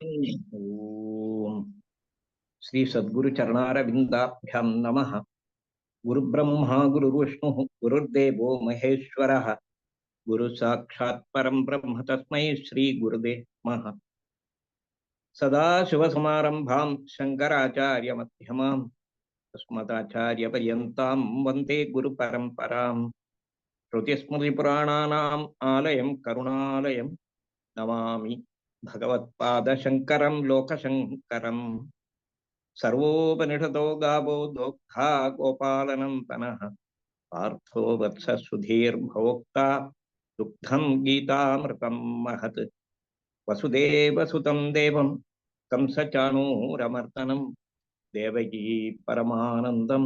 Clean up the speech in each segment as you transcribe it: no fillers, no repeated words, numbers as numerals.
ओम श्री सद्गुरु चरणारविंदाभ्यां नमः। गुरु ब्रह्मा गुरु विष्णु गुरुर्देवो महेश्वरः गुरु साक्षात् परं ब्रह्म तस्मै श्री गुरुवे नमः। सदाशिवसमारंभां शंकराचार्य मध्यमाम् अस्मदाचार्य पर्यन्तां वन्दे गुरु परम्पराम्। श्रुतिस्मृतिपुराणानाम् आलयं करुणालयं नमामि भगवत्पादशङ्करं लोकशङ्करम्। सर्वोपनिषदो गावो दोग्धा गोपालनन्दनः पार्थो वत्स सुधीर्भोक्ता दुग्धं गीतामृतं महत्। वसुदेवसुतं देवं कंसचाणूरमर्दनं देवकी परमानन्दं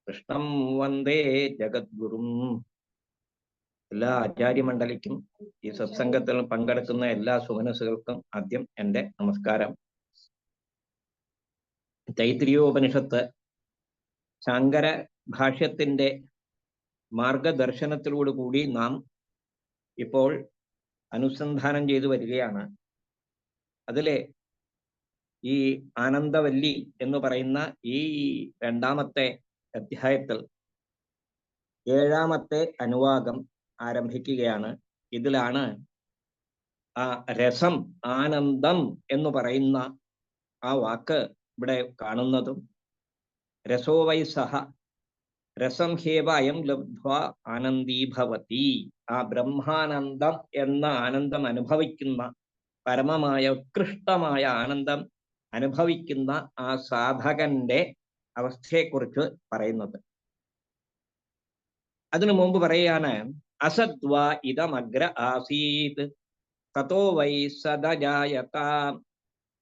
कृष्णं वन्दे ജഗദ്ഗുരും. എല്ലാ ആചാര്യമണ്ഡലിക്കും ഈ സത്സംഗത്തിൽ പങ്കെടുക്കുന്ന എല്ലാ സുമനസുകൾക്കും ആദ്യം എൻ്റെ നമസ്കാരം. തൈത്തിരീയോപനിഷത്ത് ശങ്കര ഭാഷ്യത്തിന്റെ മാർഗദർശനത്തിലൂടുകൂടി നാം ഇപ്പോൾ അനുസന്ധാനം ചെയ്തു വരികയാണ്. അതിലെ ഈ ആനന്ദവല്ലി എന്ന് പറയുന്ന ഈ രണ്ടാമത്തെ അധ്യായത്തിൽ 7ാമത്തെ അനുവാകം ആരംഭിക്കുകയാണ്. ഇതിലാണ് ആ രസം, ആനന്ദം എന്ന് പറയുന്ന ആ വാക്ക് ഇവിടെ കാണുന്നതും. രസോ വൈ സഹ രസം ഹേവ അയം ലബ്ധ്വാ ആനന്ദീഭവതി. ആ ബ്രഹ്മാനന്ദം എന്ന ആനന്ദം അനുഭവിക്കുന്ന, പരമമായ ഉത്കൃഷ്ടമായ ആനന്ദം അനുഭവിക്കുന്ന ആ സാധകന്റെ അവസ്ഥയെക്കുറിച്ച് പറയുന്നത്. അതിനു മുമ്പ് പറയാണ്, അസദ്വാ ഇദമഗ്ര ആസീത് തതോ വൈ സദജായതാം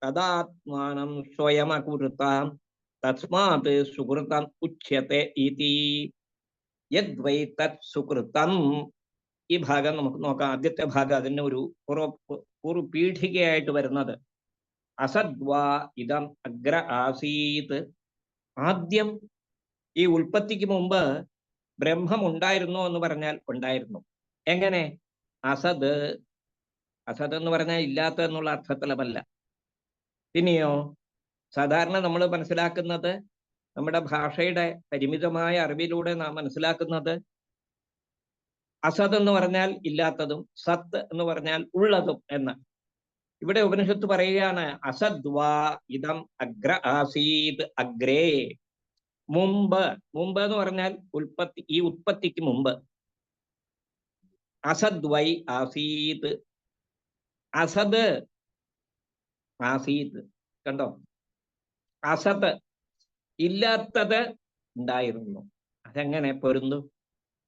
തദാത്മാനം സ്വയമകുരുതാം തസ്മാത് സുകൃതം ഉച്യത്തെ ഇതി. യദ്വൈ തത് സുകൃതം. ഈ ഭാഗം നമുക്ക് നോക്കാം. ആദ്യത്തെ ഭാഗം അതിന് ഒരു പീഠികയായിട്ട് വരുന്നത്. അസദ്വാ ഇദം അഗ്ര ആസീത്. ആദ്യം ഈ ഉൽപ്പത്തിക്ക് മുമ്പ് ബ്രഹ്മം ഉണ്ടായിരുന്നോ എന്ന് പറഞ്ഞാൽ ഉണ്ടായിരുന്നു. എങ്ങനെ? അസത്. അസത് എന്ന് പറഞ്ഞാൽ ഇല്ലാത്ത എന്നുള്ള അർത്ഥത്തിലല്ല. പിന്നെയോ സാധാരണ നമ്മൾ മനസ്സിലാക്കുന്നത്, നമ്മുടെ ഭാഷയുടെ പരിമിതമായ അറിവിലൂടെ നാം മനസ്സിലാക്കുന്നത്, അസത് എന്ന് പറഞ്ഞാൽ ഇല്ലാത്തതും സത്ത് എന്ന് പറഞ്ഞാൽ ഉള്ളതും എന്ന്. ഇവിടെ ഉപനിഷത്ത് പറയുകയാണ്, അസദ്വാ ഇദം അഗ്ര ആസീത്. അഗ്രേ, മുമ്പ്. മുമ്പ് എന്ന് പറഞ്ഞാൽ ഉൽപ്പത്തി, ഈ ഉത്പത്തിക്ക് മുമ്പ്. അസദ്വൈ ആസീത്. അസത് ആസീത്. കണ്ടോ? അസത്, ഇല്ലാത്തത് ഉണ്ടായിരുന്നു. അതെങ്ങനെ പൊരുന്നു?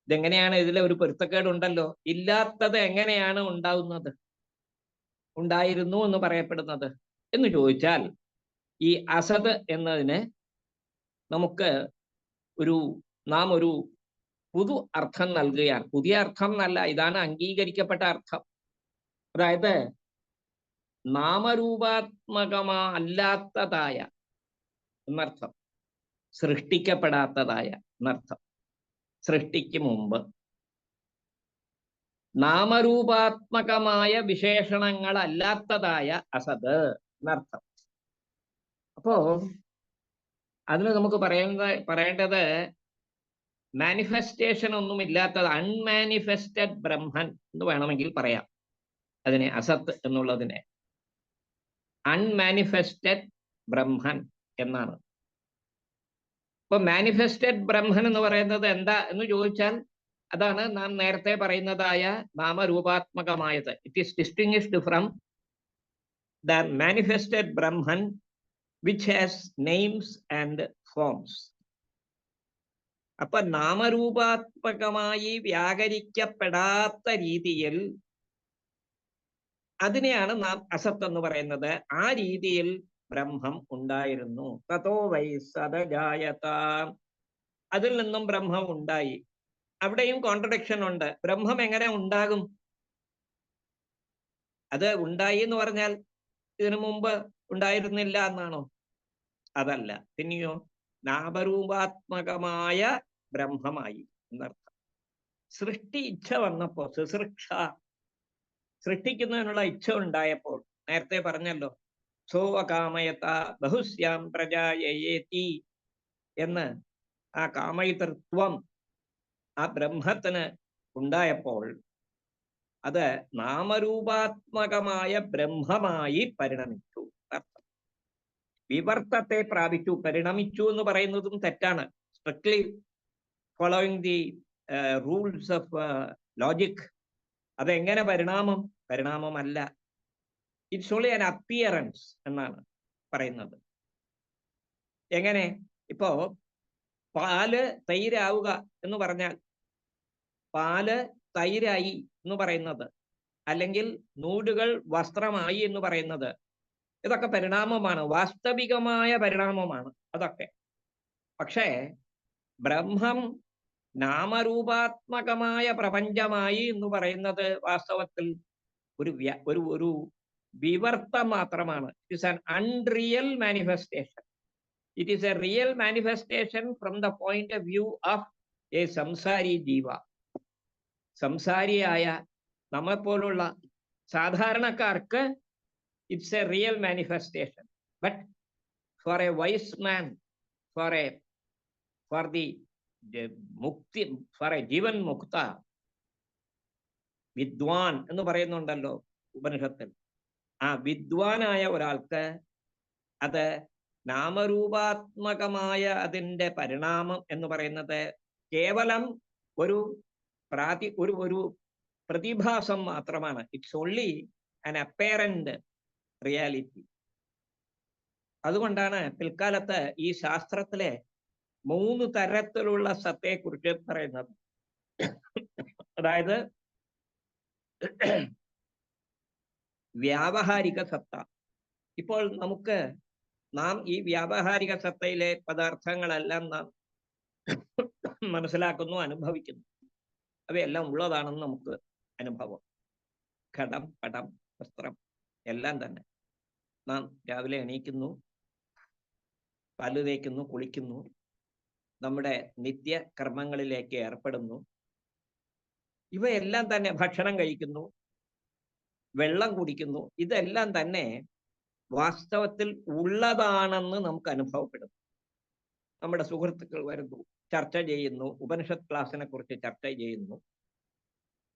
ഇതെങ്ങനെയാണ്? ഇതിലെ ഒരു പൊരുത്തക്കേടുണ്ടല്ലോ. ഇല്ലാത്തത് എങ്ങനെയാണ് ഉണ്ടാവുന്നത്, ഉണ്ടായിരുന്നു എന്ന് പറയപ്പെടുന്നത് എന്ന് ചോദിച്ചാൽ, ഈ അസത് എന്നതിന് നമുക്ക് നാം ഒരു പുതു അർത്ഥം നൽകുകയാണ്. പുതിയ അർത്ഥം എന്നല്ല, ഇതാണ് അംഗീകരിക്കപ്പെട്ട അർത്ഥം. അതായത് നാമരൂപാത്മകമല്ലാത്തതായ എന്നർത്ഥം, സൃഷ്ടിക്കപ്പെടാത്തതായ എന്നർത്ഥം. സൃഷ്ടിക്ക് മുമ്പ് നാമരൂപാത്മകമായ വിശേഷണങ്ങളല്ലാത്തതായ അസത് എന്നർത്ഥം. അപ്പോ അതിന് നമുക്ക് പറയേണ്ടത് മാനിഫെസ്റ്റേഷൻ ഒന്നുമില്ലാത്തത്, അൺമാനിഫെസ്റ്റഡ് ബ്രഹ്മൻ എന്ന് വേണമെങ്കിൽ പറയാം അതിനെ. അസത്ത് എന്നുള്ളതിനെ അൺമാനിഫെസ്റ്റഡ് ബ്രഹ്മൻ എന്നാണ്. ഇപ്പൊ മാനിഫെസ്റ്റഡ് ബ്രഹ്മൻ എന്ന് പറയുന്നത് എന്താ എന്ന് ചോദിച്ചാൽ, അതാണ് നാം നേരത്തെ പറയുന്നതായ നാമരൂപാത്മകമായത്. It is distinguished from the manifested Brahman which has names and forms. അപ്പൊ നാമരൂപാത്മകമായി വ്യാകരിക്കപ്പെടാത്ത രീതിയിൽ അതിനെയാണ് നാം അസത്ത് എന്ന് പറയുന്നത്. ആ രീതിയിൽ ബ്രഹ്മം ഉണ്ടായിരുന്നു. തതോ വൈ സദജായത. അതിൽ നിന്നും ബ്രഹ്മം ഉണ്ടായി. അവിടെയും കോൺട്രഡിക്ഷൻ ഉണ്ട്. ബ്രഹ്മം എങ്ങനെ ഉണ്ടാകും? അത് ഉണ്ടായി എന്ന് പറഞ്ഞാൽ ഇതിനു മുമ്പ് ഉണ്ടായിരുന്നില്ല എന്നാണോ? അതല്ല. പിന്നെയോ നാമരൂപാത്മകമായ ബ്രഹ്മമായി എന്നർത്ഥം. സൃഷ്ടി ഇച്ഛ വന്നപ്പോ, ശുശ്രൂഷ, സൃഷ്ടിക്കുന്നതിനുള്ള ഇച്ഛ ഉണ്ടായപ്പോൾ, നേരത്തെ പറഞ്ഞല്ലോ, സോവകാമയത ബഹുസ്യാം പ്രജായേതി എന്ന് ആ കാമയിതൃത്വം ആ ബ്രഹ്മത്തിന് ഉണ്ടായപ്പോൾ അത് നാമരൂപാത്മകമായ ബ്രഹ്മമായി പരിണമിച്ചു. വിവർത്തത്തെ പ്രാപിച്ചു. പരിണമിച്ചു എന്ന് പറയുന്നതും തെറ്റാണ്. Strictly following the rules of logic. അതെങ്ങനെ പരിണാമമല്ല. ഇറ്റ്സ് ഓൺലി ആൻ അപ്പിയറൻസ് എന്നാണ് പറയുന്നത്. എങ്ങനെ? ഇപ്പോ പാല് തൈരാവുക എന്ന് പറഞ്ഞാൽ, പാല് തൈരായി എന്ന് പറയുന്നത്, അല്ലെങ്കിൽ നൂലുകൾ വസ്ത്രമായി എന്ന് പറയുന്നത്, ഇതൊക്കെ പരിണാമമാണ്, വാസ്തവികമായ പരിണാമമാണ് അതൊക്കെ. പക്ഷേ ബ്രഹ്മം നാമരൂപാത്മകമായ പ്രപഞ്ചമായി എന്ന് പറയുന്നത് വാസ്തവത്തിൽ ഒരു വിവർത്തം മാത്രമാണ്. It is an unreal manifestation. It is A real manifestation from the point of view of A സംസാരി ജീവ. സംസാരിയായ നമ്മളെപ്പോലുള്ള സാധാരണക്കാർക്ക് it's A real manifestation. But for A vice man, for the മുക്തി, ഫോർ എ ജീവൻ മുക്ത, വിദ്വാൻ എന്ന് പറയുന്നുണ്ടല്ലോ ഉപനിഷത്തിൽ, ആ വിദ്വാനായ ഒരാൾക്ക് അത് നാമരൂപാത്മകമായ അതിൻ്റെ പരിണാമം എന്ന് പറയുന്നത് കേവലം ഒരു പ്രതിഭാസം മാത്രമാണ്. It's only an apparent reality. അതുകൊണ്ടാണ് പിൽക്കാലത്ത് ഈ ശാസ്ത്രത്തിലെ 3 തരത്തിലുള്ള സത്തയെക്കുറിച്ച് പറയുന്നത്. അതായത് വ്യാവഹാരിക സത്ത. ഇപ്പോൾ നാം ഈ വ്യാവഹാരിക സത്തയിലെ പദാർത്ഥങ്ങളെല്ലാം നാം മനസ്സിലാക്കുന്നു, അനുഭവിക്കുന്നു. അവയെല്ലാം ഉള്ളതാണെന്ന് നമുക്ക് അനുഭവം. ഘടം, പടം, വസ്ത്രം എല്ലാം തന്നെ. നാം രാവിലെ എണീക്കുന്നു, പല്ല് തേക്കുന്നു, കുളിക്കുന്നു, നമ്മുടെ നിത്യ കർമ്മങ്ങളിലേക്ക് ഏർപ്പെടുന്നു. ഇവയെല്ലാം തന്നെ, ഭക്ഷണം കഴിക്കുന്നു, വെള്ളം കുടിക്കുന്നു, ഇതെല്ലാം തന്നെ വാസ്തവത്തിൽ ഉള്ളതാണെന്ന് നമുക്ക് അനുഭവപ്പെടുന്നു. നമ്മുടെ സുഹൃത്തുക്കൾ വരുന്നു, ചർച്ച ചെയ്യുന്നു, ഉപനിഷത്ത് ക്ലാസ്സിനെ കുറിച്ച് ചർച്ച ചെയ്യുന്നു.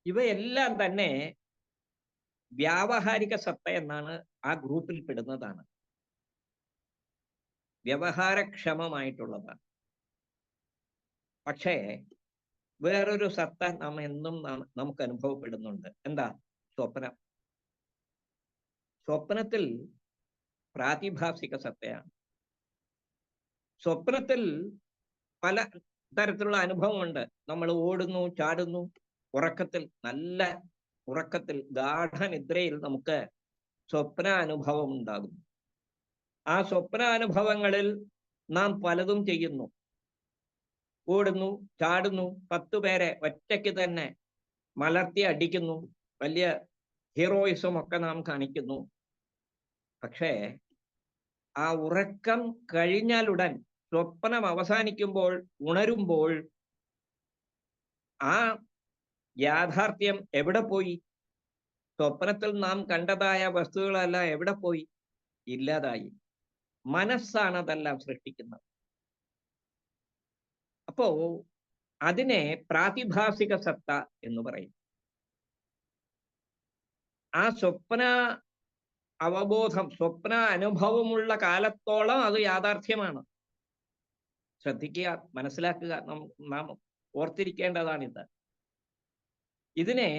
ഇവയെല്ലാം തന്നെ വ്യാവഹാരിക സത്ത എന്നാണ്, ആ ഗ്രൂപ്പിൽ പെടുന്നതാണ്, വ്യവഹാരക്ഷമമായിട്ടുള്ളതാണ്. പക്ഷേ വേറൊരു സത്ത എന്നും നമുക്ക് അനുഭവപ്പെടുന്നുണ്ട്. എന്താ? സ്വപ്നം. സ്വപ്നത്തിൽ പ്രാതിഭാസിക സത്തയാണ്. സ്വപ്നത്തിൽ പല തരത്തിലുള്ള അനുഭവമുണ്ട്. നമ്മൾ ഓടുന്നു, ചാടുന്നു, ഉറക്കത്തിൽ, നല്ല ഉറക്കത്തിൽ, ഗാഠനിദ്രയിൽ നമുക്ക് സ്വപ്നാനുഭവം ഉണ്ടാകുന്നു. ആ സ്വപ്നാനുഭവങ്ങളിൽ നാം പലതും ചെയ്യുന്നു. ഓടുന്നു, ചാടുന്നു, 10 പേരെ ഒറ്റയ്ക്ക് തന്നെ മലർത്തി അടിക്കുന്നു, വലിയ ഹീറോയിസം ഒക്കെ നാം കാണിക്കുന്നു. പക്ഷേ ആ ഉറക്കം കഴിഞ്ഞാലുടൻ, സ്വപ്നം അവസാനിക്കുമ്പോൾ, ഉണരുമ്പോൾ ആ യാഥാർത്ഥ്യം എവിടെ പോയി? സ്വപ്നത്തിൽ നാം കണ്ടതായ വസ്തുക്കളെല്ലാം എവിടെ പോയി? ഇല്ലാതായി. മനസ്സാണ് അതെല്ലാം സൃഷ്ടിക്കുന്നത്. അപ്പോ അതിനെ പ്രാതിഭാസിക സത്ത എന്ന് പറയും. ആ സ്വപ്ന അവബോധം, സ്വപ്ന അനുഭവമുള്ള കാലത്തോളം അത് യാഥാർത്ഥ്യമാണ്. ശ്രദ്ധിക്കുക, മനസ്സിലാക്കുക, നാം ഓർത്തിരിക്കേണ്ടതാണിത്. ഇതിനെ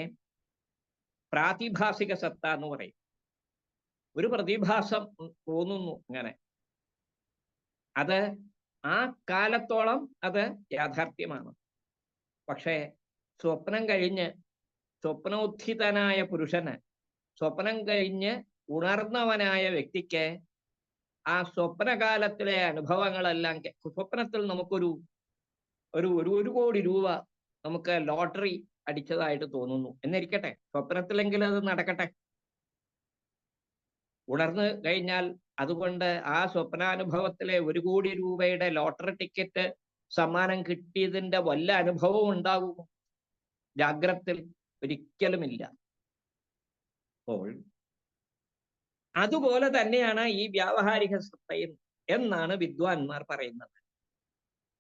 പ്രാതിഭാസിക സത്ത എന്ന് പറയും. ഒരു പ്രതിഭാസം തോന്നുന്നു ഇങ്ങനെ, അത് ആ കാലത്തോളം അത് യാഥാർത്ഥ്യമാണ്. പക്ഷേ സ്വപ്നം കഴിഞ്ഞ്, സ്വപ്നോത്ഥിതനായ പുരുഷന്, സ്വപ്നം കഴിഞ്ഞ് ഉണർന്നവനായ വ്യക്തിക്ക് ആ സ്വപ്നകാലത്തിലെ അനുഭവങ്ങളെല്ലാം, സ്വപ്നത്തിൽ നമുക്കൊരു ഒരു കോടി രൂപ നമുക്ക് ലോട്ടറി അടിച്ചതായിട്ട് തോന്നുന്നു എന്നിരിക്കട്ടെ, സ്വപ്നത്തിലെങ്കിലും അത് നടക്കട്ടെ. ഉണർന്നു കഴിഞ്ഞാൽ അതുകൊണ്ട് ആ സ്വപ്നാനുഭവത്തിലെ 1 കോടി രൂപയുടെ ലോട്ടറി ടിക്കറ്റ് സമ്മാനം കിട്ടിയതിൻ്റെ വല്ല അനുഭവവും ഉണ്ടാകുമോ? ജാഗ്രത്തിൽ ഒരിക്കലുമില്ല. അപ്പോൾ അതുപോലെ തന്നെയാണ് ഈ വ്യാവഹാരിക സത്തയും എന്നാണ് വിദ്വാൻമാർ പറയുന്നത്.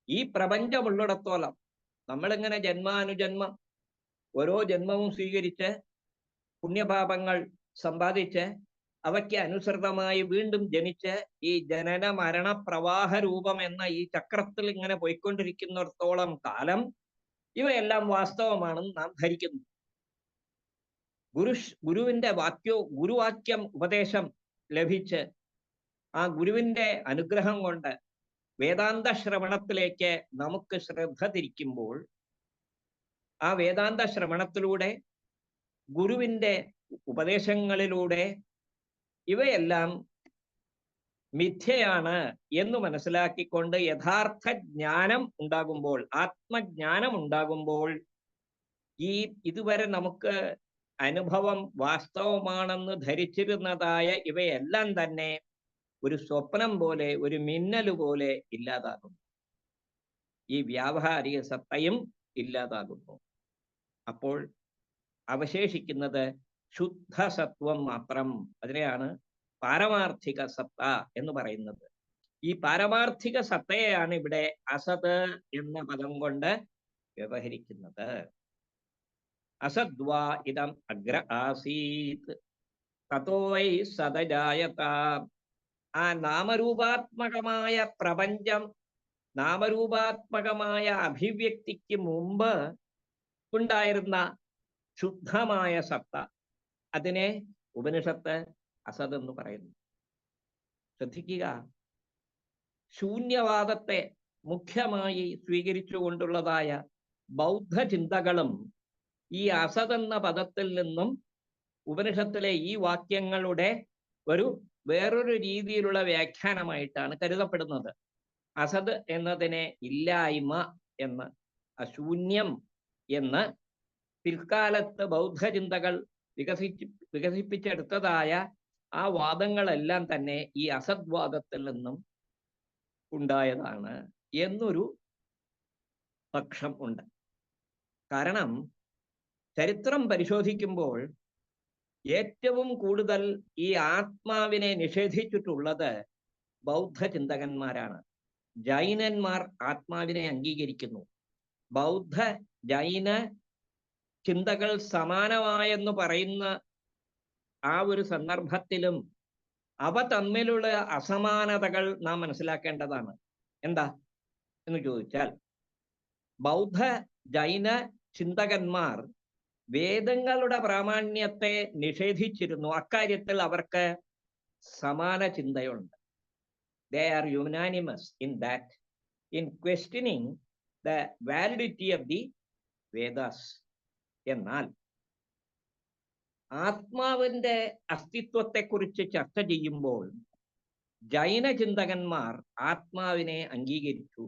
ഈ പ്രപഞ്ചമുള്ളിടത്തോളം നമ്മളിങ്ങനെ ജന്മാനുജന്മം ഓരോ ജന്മവും സ്വീകരിച്ച് പുണ്യപാപങ്ങൾ സമ്പാദിച്ച് അവയ്ക്ക് അനുസൃതമായി വീണ്ടും ജനിച്ച് ഈ ജനന മരണ പ്രവാഹ രൂപം എന്ന ഈ ചക്രത്തിൽ ഇങ്ങനെ പോയിക്കൊണ്ടിരിക്കുന്നിടത്തോളം കാലം ഇവയെല്ലാം വാസ്തവമാണെന്ന് നാം ധരിക്കുന്നു. ഗുരുവിന്റെ ഗുരുവാക്യം ഉപദേശം ലഭിച്ച് ആ ഗുരുവിന്റെ അനുഗ്രഹം കൊണ്ട് വേദാന്ത ശ്രവണത്തിലേക്ക് നമുക്ക് ശ്രദ്ധ തിരിക്കുമ്പോൾ ആ വേദാന്ത ശ്രവണത്തിലൂടെ ഗുരുവിന്റെ ഉപദേശങ്ങളിലൂടെ ഇവയെല്ലാം മിഥ്യയാണ് എന്ന് മനസ്സിലാക്കിക്കൊണ്ട് യഥാർത്ഥ ജ്ഞാനം ഉണ്ടാകുമ്പോൾ, ആത്മജ്ഞാനം ഉണ്ടാകുമ്പോൾ, ഈ ഇതുവരെ നമുക്ക് അനുഭവം വാസ്തവമാണെന്ന് ധരിച്ചിരുന്നതായ ഇവയെല്ലാം തന്നെ ഒരു സ്വപ്നം പോലെ, ഒരു മിന്നൽ പോലെ ഇല്ലാതാകുന്നു. ഈ വ്യാവഹാരിക സത്തയും ഇല്ലാതാകുന്നു. അപ്പോൾ അവശേഷിക്കുന്നത് ശുദ്ധസത്വം മാത്രം. അതിനെയാണ് പാരമാർത്ഥിക സത്ത എന്ന് പറയുന്നത്. ഈ പാരമാർത്ഥിക സത്തയെയാണ് ഇവിടെ അസത് എന്ന പദം കൊണ്ട് വ്യവഹരിക്കുന്നത്. അസദ്വാ ഇദം അഗ്ര ആസീത് തതോ വൈ സദജായത. ആ നാമരൂപാത്മകമായ പ്രപഞ്ചം, നാമരൂപാത്മകമായ അഭിവ്യക്തിക്ക് മുമ്പ് ഉണ്ടായിരുന്ന ശുദ്ധമായ സത്ത, അതിനെ ഉപനിഷത്ത് അസത് എന്ന് പറയുന്നു. ശ്രദ്ധിക്കുക, ശൂന്യവാദത്തെ മുഖ്യമായി സ്വീകരിച്ചുകൊണ്ടുള്ളതായ ബൗദ്ധ ചിന്തകളും ഈ അസത് എന്ന പദത്തിൽ നിന്നും ഉപനിഷത്തിലെ ഈ വാക്യങ്ങളുടെ വേറൊരു രീതിയിലുള്ള വ്യാഖ്യാനമായിട്ടാണ് കരുതപ്പെടുന്നത്. അസത് എന്നതിനെ ഇല്ലായ്മ എന്ന്, അശൂന്യം എന്ന് പിൽക്കാലത്ത് ബൗദ്ധചിന്തകൾ വികസിപ്പിച്ചെടുത്തതായ ആ വാദങ്ങളെല്ലാം തന്നെ ഈ അസദ്വാദത്തിൽ നിന്നും ഉണ്ടായതാണ് എന്നൊരു പക്ഷം ഉണ്ട്. കാരണം ചരിത്രം പരിശോധിക്കുമ്പോൾ ഏറ്റവും കൂടുതൽ ഈ ആത്മാവിനെ നിഷേധിച്ചിട്ടുള്ളത് ബൗദ്ധ ചിന്തകന്മാരാണ്. ജൈനന്മാർ ആത്മാവിനെ അംഗീകരിക്കുന്നു. ബൗദ്ധ ജൈന ചിന്തകൾ സമാനമായെന്ന് പറയുന്ന ആ ഒരു സന്ദർഭത്തിലും അവ തമ്മിലുള്ള അസമാനതകൾ നാം മനസ്സിലാക്കേണ്ടതാണ്. എന്താ എന്ന് ചോദിച്ചാൽ, ബൗദ്ധ ജൈന ചിന്തകന്മാർ വേദങ്ങളുടെ പ്രാമാണ്യത്തെ നിഷേധിച്ചിരുന്നു. അക്കാര്യത്തിൽ അവർക്ക് സമാന ചിന്തയുണ്ട്. They are unanimous in that, in questioning the validity of the Vedas. എന്നാൽ ആത്മാവിന്റെ അസ്തിത്വത്തെക്കുറിച്ച് ചർച്ച ചെയ്യുമ്പോൾ ജൈന ചിന്തകന്മാർ ആത്മാവിനെ അംഗീകരിച്ചു.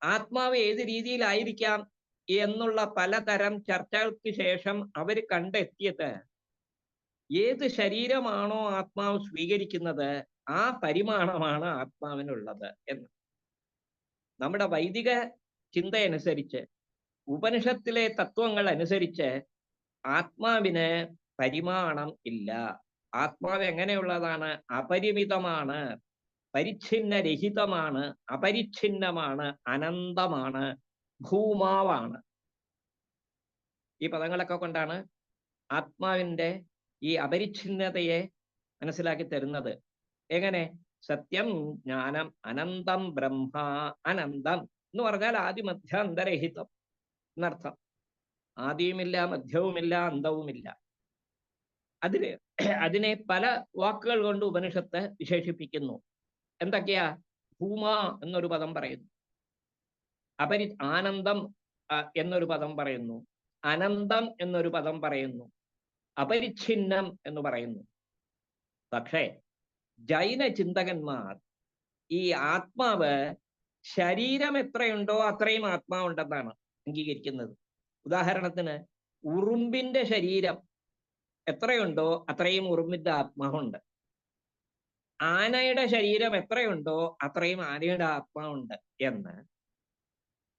ആത്മാവ് ഏത് രീതിയിലായിരിക്കാം എന്നുള്ള പലതരം ചർച്ചകൾക്ക് ശേഷം അവർ കണ്ടെത്തിയത്, ഏത് ശരീരമാണോ ആത്മാവ് സ്വീകരിക്കുന്നത് ആ പരിമാണമാണ് ആത്മാവിനുള്ളത് എന്ന്. നമ്മുടെ വൈദിക ചിന്തയനുസരിച്ച്, ഉപനിഷത്തിലെ തത്വങ്ങൾ അനുസരിച്ച് ആത്മാവിന് പരിമാണം ഇല്ല. ആത്മാവ് എങ്ങനെയുള്ളതാണ്? അപരിമിതമാണ്, പരിച്ഛിന്നരഹിതമാണ്, അപരിച്ഛിന്നമാണ്, അനന്തമാണ്, ഭൂമാവാണ്. ഈ പദങ്ങളൊക്കെ കൊണ്ടാണ് ആത്മാവിന്റെ ഈ അപരിച്ഛിന്നതയെ മനസ്സിലാക്കി തരുന്നത്. എങ്ങനെ? സത്യം ജ്ഞാനം അനന്തം ബ്രഹ്മ. അനന്തം എന്ന് പറഞ്ഞാൽ ആദിമധ്യാന്തരഹിതം എന്നർത്ഥം. ആദിയുമില്ല, മധ്യവുമില്ല, അന്തവുമില്ല. അതിനെ പല വാക്കുകൾ കൊണ്ട് ഉപനിഷത്ത് വിശേഷിപ്പിക്കുന്നു. എന്തൊക്കെയാ? ഭൂമ എന്നൊരു പദം പറയുന്നു, ആനന്ദം എന്നൊരു പദം പറയുന്നു, അനന്തം എന്നൊരു പദം പറയുന്നു, അപരിച്ഛിന്നം എന്ന് പറയുന്നു. പക്ഷേ ജൈന ചിന്തകന്മാർ ഈ ആത്മാവ് ശരീരം എത്രയുണ്ടോ അത്രയും ആത്മാവുണ്ടെന്നാണ് അംഗീകരിക്കുന്നത്. ഉദാഹരണത്തിന്, ഉറുമ്പിന്റെ ശരീരം എത്രയുണ്ടോ അത്രയും ഉറുമ്പിന്റെ ആത്മാവുണ്ട്. ആനയുടെ ശരീരം എത്രയുണ്ടോ അത്രയും ആനയുടെ ആത്മാവുണ്ട് എന്ന്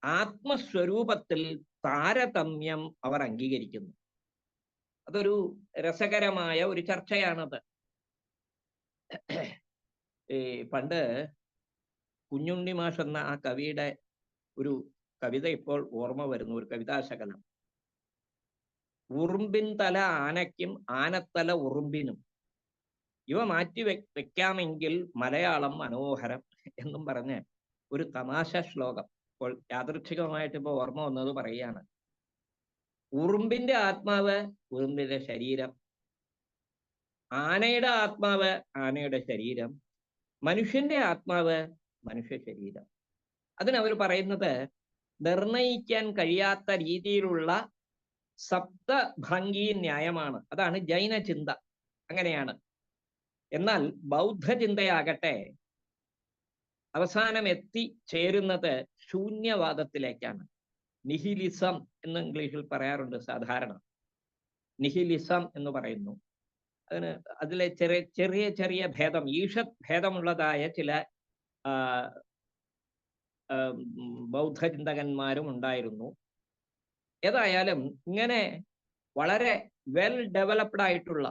ആത്മസ്വരൂപത്തിൽ താരതമ്യം അവർ അംഗീകരിക്കുന്നു. അതൊരു രസകരമായ ഒരു ചർച്ചയാണത്. ഈ പണ്ട് കുഞ്ഞുണ്ണി മാഷ് എന്ന ആ കവിയുടെ ഒരു കവിത ഇപ്പോൾ ഓർമ്മ വരുന്നു, ഒരു കവിതാശകലം. ഉറുമ്പിൻ തല ആനയ്ക്കും ആനത്തല ഉറുമ്പിനും, ഇവ മാറ്റി വെക്കാമെങ്കിൽ മലയാളം മനോഹരം എന്നും പറഞ്ഞ് ഒരു തമാശ ശ്ലോകം ഇപ്പോൾ യാദൃച്ഛികമായിട്ട് ഇപ്പോൾ ഓർമ്മ വന്നത് പറയുകയാണ്. ഉറുമ്പിന്റെ ആത്മാവ് ഉറുമ്പിന്റെ ശരീരം, ആനയുടെ ആത്മാവ് ആനയുടെ ശരീരം, മനുഷ്യന്റെ ആത്മാവ് മനുഷ്യ ശരീരം. അതിനവർ പറയുന്നത് നിർണയിക്കാൻ കഴിയാത്ത രീതിയിലുള്ള സപ്തഭംഗി ന്യായമാണ്. അതാണ് ജൈന ചിന്ത, അങ്ങനെയാണ്. എന്നാൽ ബൗദ്ധചിന്തയാകട്ടെ അവസാനം എത്തിച്ചേരുന്നത് ശൂന്യവാദത്തിലേക്കാണ്. നിഹിലിസം എന്ന് ഇംഗ്ലീഷിൽ പറയാറുണ്ട് സാധാരണ. നിഹിലിസം എന്ന് പറയുന്നു. അതിലെ ചെറിയ ചെറിയ ഭേദം, ഈഷത് ഭേദമുള്ളതായ ചില ബൗദ്ധചിന്തകന്മാരും ഉണ്ടായിരുന്നു. ഏതായാലും ഇങ്ങനെ വളരെ വെൽ ഡെവലപ്ഡ് ആയിട്ടുള്ള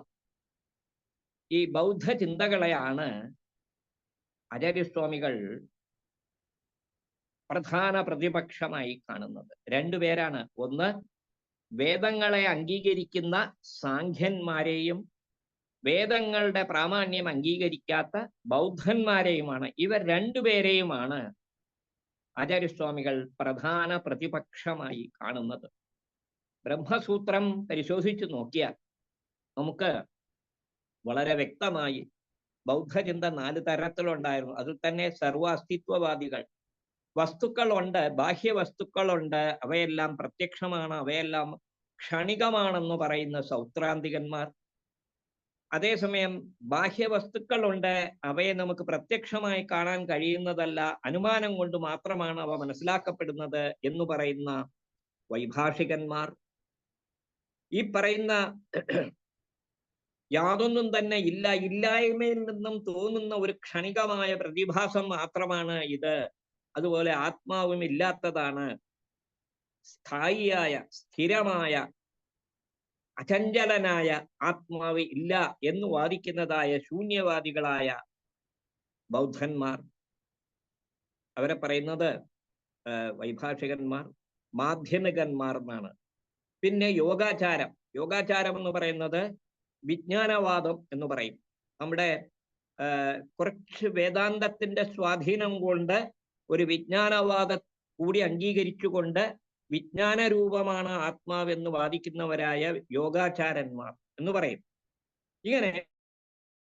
ഈ ബൗദ്ധ ചിന്തകളെയാണ് ആചാര്യസ്വാമികൾ പ്രധാന പ്രതിപക്ഷമായി കാണുന്നത്. രണ്ടുപേരാണ്. ഒന്ന്, വേദങ്ങളെ അംഗീകരിക്കുന്ന സാഖ്യന്മാരെയും വേദങ്ങളുടെ പ്രാമാണ്യം അംഗീകരിക്കാത്ത ബൗദ്ധന്മാരെയുമാണ്. ഇവർ രണ്ടുപേരെയുമാണ് ആചാര്യസ്വാമികൾ പ്രധാന പ്രതിപക്ഷമായി കാണുന്നത്. ബ്രഹ്മസൂത്രം പരിശോധിച്ചു നോക്കിയാൽ നമുക്ക് വളരെ വ്യക്തമായി ബൗദ്ധചിന്ത 4 തരത്തിലുണ്ടായിരുന്നു. അതിൽ തന്നെ സർവ അസ്തിത്വവാദികൾ. വസ്തുക്കളുണ്ട്, ബാഹ്യ വസ്തുക്കളുണ്ട്, അവയെല്ലാം പ്രത്യക്ഷമാണ്, അവയെല്ലാം ക്ഷണികമാണെന്ന് പറയുന്ന സൗത്രാന്തികന്മാർ. അതേസമയം ബാഹ്യവസ്തുക്കളുണ്ട്, അവയെ നമുക്ക് പ്രത്യക്ഷമായി കാണാൻ കഴിയുന്നതല്ല, അനുമാനം കൊണ്ട് മാത്രമാണ് അവ മനസ്സിലാക്കപ്പെടുന്നത് എന്ന് പറയുന്ന വൈഭാഷികന്മാർ. ഈ പറയുന്ന യാതൊന്നും തന്നെ ഇല്ല, ഇല്ലായ്മയിൽ നിന്നും തോന്നുന്ന ഒരു ക്ഷണികമായ പ്രതിഭാസം മാത്രമാണ് ഇത്, അതുപോലെ ആത്മാവും ഇല്ലാത്തതാണ്, സ്ഥായിയായ സ്ഥിരമായ അചഞ്ചലനായ ആത്മാവ് ഇല്ല എന്ന് വാദിക്കുന്നതായ ശൂന്യവാദികളായ ബൗദ്ധന്മാർ. അവരെ പറയുന്നത് വൈഭാഷികന്മാർ, മാധ്യമികന്മാർ എന്നാണ്. പിന്നെ യോഗാചാരം. യോഗാചാരം എന്ന് പറയുന്നത് വിജ്ഞാനവാദം എന്ന് പറയും. നമ്മുടെ കുറച്ച് വേദാന്തത്തിന്റെ സ്വാധീനം കൊണ്ട് ഒരു വിജ്ഞാനവാദം കൂടി അംഗീകരിച്ചുകൊണ്ട് വിജ്ഞാന രൂപമാണ് ആത്മാവെന്ന് വാദിക്കുന്നവരായ യോഗാചാരന്മാർ എന്ന് പറയും. ഇങ്ങനെ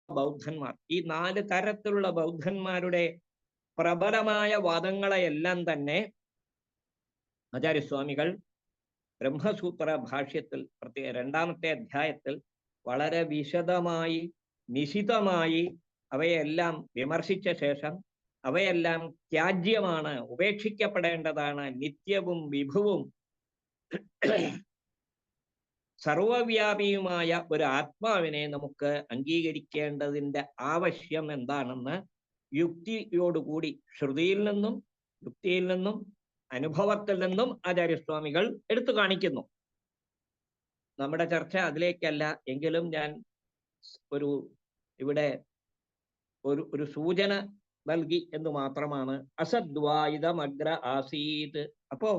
ബൗദ്ധന്മാർ, ഈ 4 തരത്തിലുള്ള ബൗദ്ധന്മാരുടെ പ്രബലമായ വാദങ്ങളെയെല്ലാം തന്നെ ആചാര്യസ്വാമികൾ ബ്രഹ്മസൂത്ര ഭാഷ്യത്തിൽ, പ്രത്യേക 2ാമത്തെ അധ്യായത്തിൽ വളരെ വിശദമായി നിശിതമായി അവയെല്ലാം വിമർശിച്ച ശേഷം അവയെല്ലാം ത്യാജ്യമാണ്, ഉപേക്ഷിക്കപ്പെടേണ്ടതാണ്, നിത്യവും വിഭുവും സർവവ്യാപിയുമായ ഒരു ആത്മാവിനെ നമുക്ക് അംഗീകരിക്കേണ്ടതിൻ്റെ ആവശ്യം എന്താണെന്ന് യുക്തിയോടുകൂടി, ശ്രുതിയിൽ നിന്നും യുക്തിയിൽ നിന്നും അനുഭവത്തിൽ നിന്നും ആചാര്യസ്വാമികൾ എടുത്തു കാണിക്കുന്നു. നമ്മുടെ ചർച്ച അതിലേക്കല്ല, എങ്കിലും ഞാൻ ഇവിടെ ഒരു സൂചന നൽകി എന്ന് മാത്രമാണ്. അസദ്വായുധമഗ്ര ആസീത്. അപ്പോ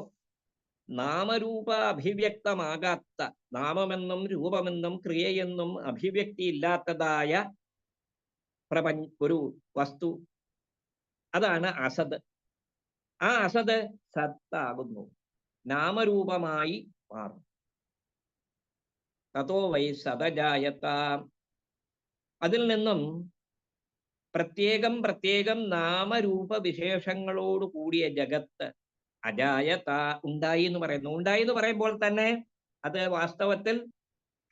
നാമരൂപ അഭിവ്യക്തമാകാത്ത, നാമമെന്നും രൂപമെന്നും ക്രിയയെന്നും അഭിവ്യക്തി ഇല്ലാത്തതായ ഒരു വസ്തു, അതാണ് അസത്. ആ അസത് സത്താകുന്നു, നാമരൂപമായി മാറും. തതോ വൈ സതജായത. അതിൽ നിന്നും പ്രത്യേകം നാമരൂപ വിശേഷങ്ങളോട് കൂടിയ ജഗത്ത് അജായത, ഉണ്ടായി എന്ന് പറയുന്നു. ഉണ്ടായി എന്ന് പറയുമ്പോൾ തന്നെ അത് വാസ്തവത്തിൽ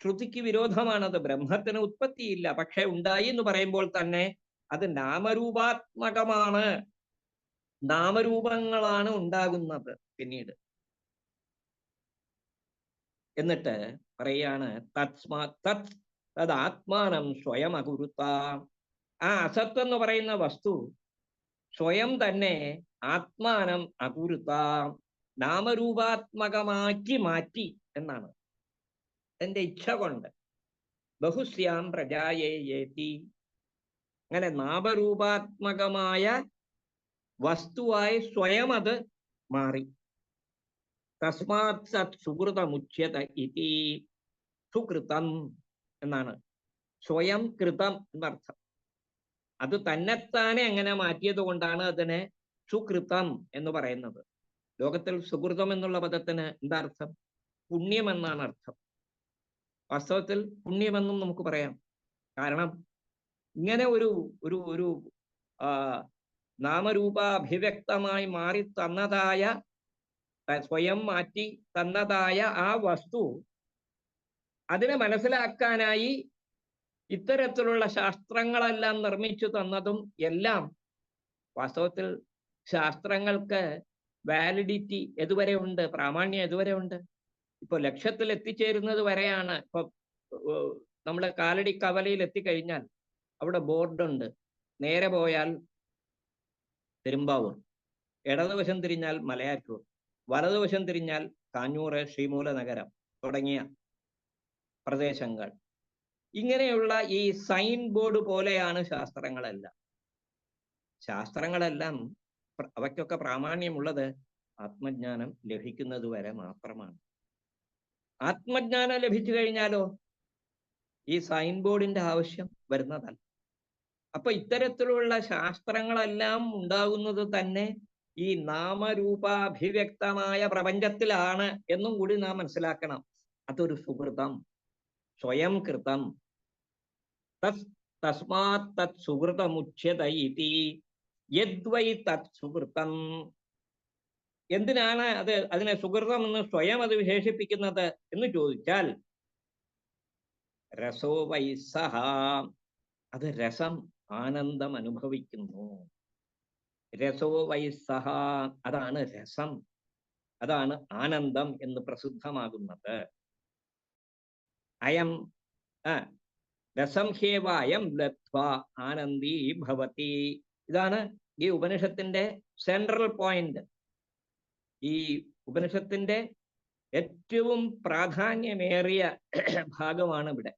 ശ്രുതിക്ക് വിരോധമാണത്. ബ്രഹ്മത്തിന് ഉത്പത്തിയില്ല. പക്ഷെ ഉണ്ടായി എന്ന് പറയുമ്പോൾ തന്നെ അത് നാമരൂപാത്മകമാണ്, നാമരൂപങ്ങളാണ് ഉണ്ടാകുന്നത് പിന്നീട്. എന്നിട്ട് പറയാണ് തദാത്മാനം സ്വയം അകുരുത്ത. ആ അസത്ത് എന്ന് പറയുന്ന വസ്തു സ്വയം തന്നെ ആത്മാനം അകുരുത്ത, നാമരൂപാത്മകമാക്കി മാറ്റി എന്നാണ്. എന്റെ ഇച്ഛ കൊണ്ട് ബഹുസ്യാം പ്രജായേതി. അങ്ങനെ നാമരൂപാത്മകമായ വസ്തുവായി സ്വയം അത് മാറി. തസ്മാത് സത് സുകൃതമുച്യത ഇതി. സുകൃതം എന്നാണ്, സ്വയം കൃതം എന്നർത്ഥം. അത് തന്നെത്താനെ അങ്ങനെ മാറ്റിയത് കൊണ്ടാണ് അതിനെ സുകൃതം എന്ന് പറയുന്നത്. ലോകത്തിൽ സുകൃതം എന്നുള്ള പദത്തിന് എന്താ അർത്ഥം? പുണ്യം എന്നാണ് അർത്ഥം. വാസ്തവത്തിൽ പുണ്യമെന്നും നമുക്ക് പറയാം. കാരണം ഇങ്ങനെ ഒരു ഒരു ഒരു നാമരൂപാഭിവ്യക്തമായി മാറി തന്നതായ, സ്വയം മാറ്റി തന്നതായ ആ വസ്തു, അതിനെ മനസ്സിലാക്കാനായി ഇത്തരത്തിലുള്ള ശാസ്ത്രങ്ങളെല്ലാം നിർമ്മിച്ചു തന്നതും എല്ലാം വാസ്തവത്തിൽ ശാസ്ത്രങ്ങൾക്ക് വാലിഡിറ്റി എതുവരെ ഉണ്ട്, പ്രാമാണ്യം എതുവരെ ഉണ്ട്? ഇപ്പൊ ലക്ഷ്യത്തിൽ എത്തിച്ചേരുന്നത് വരെയാണ്. ഇപ്പൊ നമ്മുടെ കാലടി കവലയിൽ എത്തിക്കഴിഞ്ഞാൽ അവിടെ ബോർഡുണ്ട്, നേരെ പോയാൽ പെരുമ്പാവൂർ, ഇടതുവശം തിരിഞ്ഞാൽ മലയാറ്റൂർ, വലതുവശം തിരിഞ്ഞാൽ കാഞ്ഞൂർ, ശ്രീമൂല നഗരം തുടങ്ങിയ പ്രദേശങ്ങൾ. ഇങ്ങനെയുള്ള ഈ സൈൻ ബോർഡ് പോലെയാണ് ശാസ്ത്രങ്ങളെല്ലാം. ശാസ്ത്രങ്ങളെല്ലാം അവയ്ക്കൊക്കെ പ്രാമാണ്യമുള്ളത് ആത്മജ്ഞാനം ലഭിക്കുന്നത് വരെ മാത്രമാണ്. ആത്മജ്ഞാനം ലഭിച്ചു കഴിഞ്ഞാലോ ഈ സൈൻ ബോർഡിന്റെ ആവശ്യം വരുന്നതല്ല. അപ്പൊ ഇത്തരത്തിലുള്ള ശാസ്ത്രങ്ങളെല്ലാം ഉണ്ടാകുന്നത് തന്നെ ഈ നാമരൂപാഭിവ്യക്തമായ പ്രപഞ്ചത്തിലാണ് എന്നും കൂടി നാം മനസ്സിലാക്കണം. അതൊരു സുകൃതം, സ്വയം കൃതം. തസ്മാത് തത് സുകൃതമുച്യത ഇതി. യദ്വൈ തത് സുകൃതം. എന്തിനാണ് അതിനെ സുകൃതം എന്ന് സ്വയം അത് വിശേഷിപ്പിക്കുന്നത് എന്ന് ചോദിച്ചാൽ, രസോ വൈ സഹ. അത് രസം, ആനന്ദം അനുഭവിക്കുന്നു. രസോ വൈ സഹ, അതാണ് രസം, അതാണ് ആനന്ദം എന്ന് പ്രസിദ്ധമാകുന്നത്. അയം രസം ഹേവ അയം ലബ്ധ്വാ ആനന്ദീ ഭവതി. ഇതാണ് ഈ ഉപനിഷത്തിന്റെ സെൻട്രൽ പോയിന്റ്. ഈ ഉപനിഷത്തിന്റെ ഏറ്റവും പ്രാധാന്യമേറിയ ഭാഗമാണ് ഇവിടെ.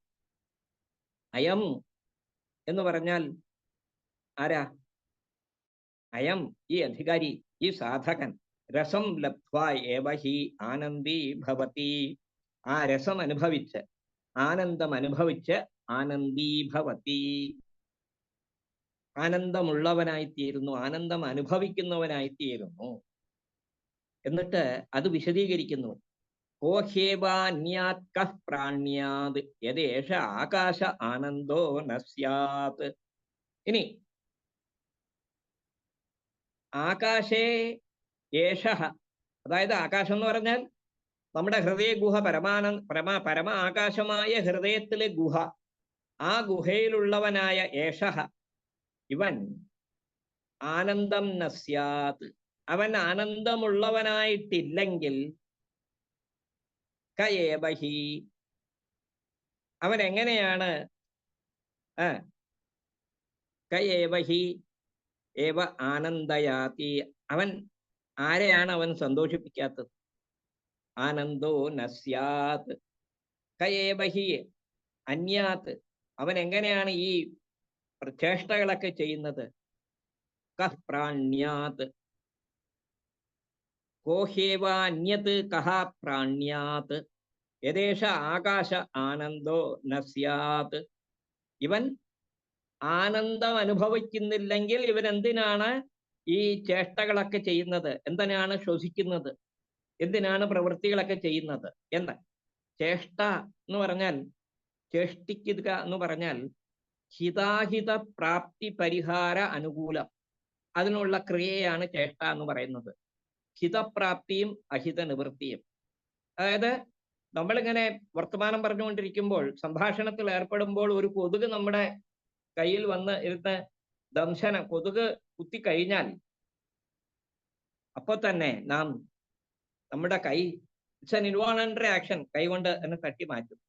അയം എന്ന് പറഞ്ഞാൽ ആരാ? അയം, ഈ അധികാരി, ഈ സാധകൻ. രസം ലബ്ധ്വാ ഏവ ഹി ആനന്ദീ ഭവതി. ആ രസം അനുഭവിച്ച്, ആനന്ദം അനുഭവിച്ച് ആനന്ദീ ഭവതി, ആനന്ദമുള്ളവനായിത്തീരുന്നു, ആനന്ദം അനുഭവിക്കുന്നവനായിത്തീരുന്നു. എന്നിട്ട് അത് വിശദീകരിക്കുന്നു. കോഹ്യേവാന്യാത് കഃ പ്രാണ്യാത് യദേഷ ആകാശ ആനന്ദോ ന സ്യാത്. ഇനി ആകാശേ ഏഷഃ, അതായത് ആകാശം എന്ന് പറഞ്ഞാൽ നമ്മുടെ ഹൃദയ ഗുഹ, പരമ ആകാശമായ ഹൃദയത്തിലെ ഗുഹ. ആ ഗുഹയിലുള്ളവനായ ഏഷഃ, ഇവൻ ആനന്ദം ന സ്യാത്, അവൻ ആനന്ദമുള്ളവനായിട്ടില്ലെങ്കിൽ കയേവ ഹി, അവൻ എങ്ങനെയാണ് കയേവ ഹി ഏവ ആനന്ദയാതി, അവൻ ആരെയാണ് അവൻ സന്തോഷിപ്പിക്കാത്തത്? ആനന്ദോ ന സ്യാത് കയേവ ഹി അന്യാത്, അവൻ എങ്ങനെയാണ് ഈ ചേഷ്ടകളൊക്കെ ചെയ്യുന്നത്? കഃ പ്രാണ്യാത്, കോഹ്യേവ അന്യത് കഹ പ്രാണ്യാത് യദേശ ആകാശ ആനന്ദോ ന സ്യാത്. ഇവൻ ആനന്ദം അനുഭവിക്കുന്നില്ലെങ്കിൽ ഇവൻ എന്തിനാണ് ഈ ചേഷ്ടകളൊക്കെ ചെയ്യുന്നത്? എന്തിനാണ് ശ്വസിക്കുന്നത്? എന്തിനാണ് പ്രവൃത്തികളൊക്കെ ചെയ്യുന്നത് എന്ന്. ചേഷ്ട എന്ന് പറഞ്ഞാൽ, ചേഷ്ടിക്കുക എന്ന് പറഞ്ഞാൽ ഹിതാഹിത പ്രാപ്തി പരിഹാര അനുകൂലം, അതിനുള്ള ക്രിയയാണ് ചേഷ്ട എന്ന് പറയുന്നത്. ഹിതപ്രാപ്തിയും അഹിത നിവൃത്തിയും. അതായത് നമ്മളിങ്ങനെ വർത്തമാനം പറഞ്ഞുകൊണ്ടിരിക്കുമ്പോൾ, സംഭാഷണത്തിൽ ഏർപ്പെടുമ്പോൾ ഒരു കൊതുക് നമ്മുടെ കയ്യിൽ വന്ന് ഇരുന്ന് ദംശനം, കൊതുക് കുത്തിക്കഴിഞ്ഞാൽ അപ്പോൾ തന്നെ നാം നമ്മുടെ കൈ, ഇറ്റ്സ് ആൻ ഇൻവോളണ്ടറി ആക്ഷൻ, കൈകൊണ്ട് എന്നെ തട്ടി മാറ്റും.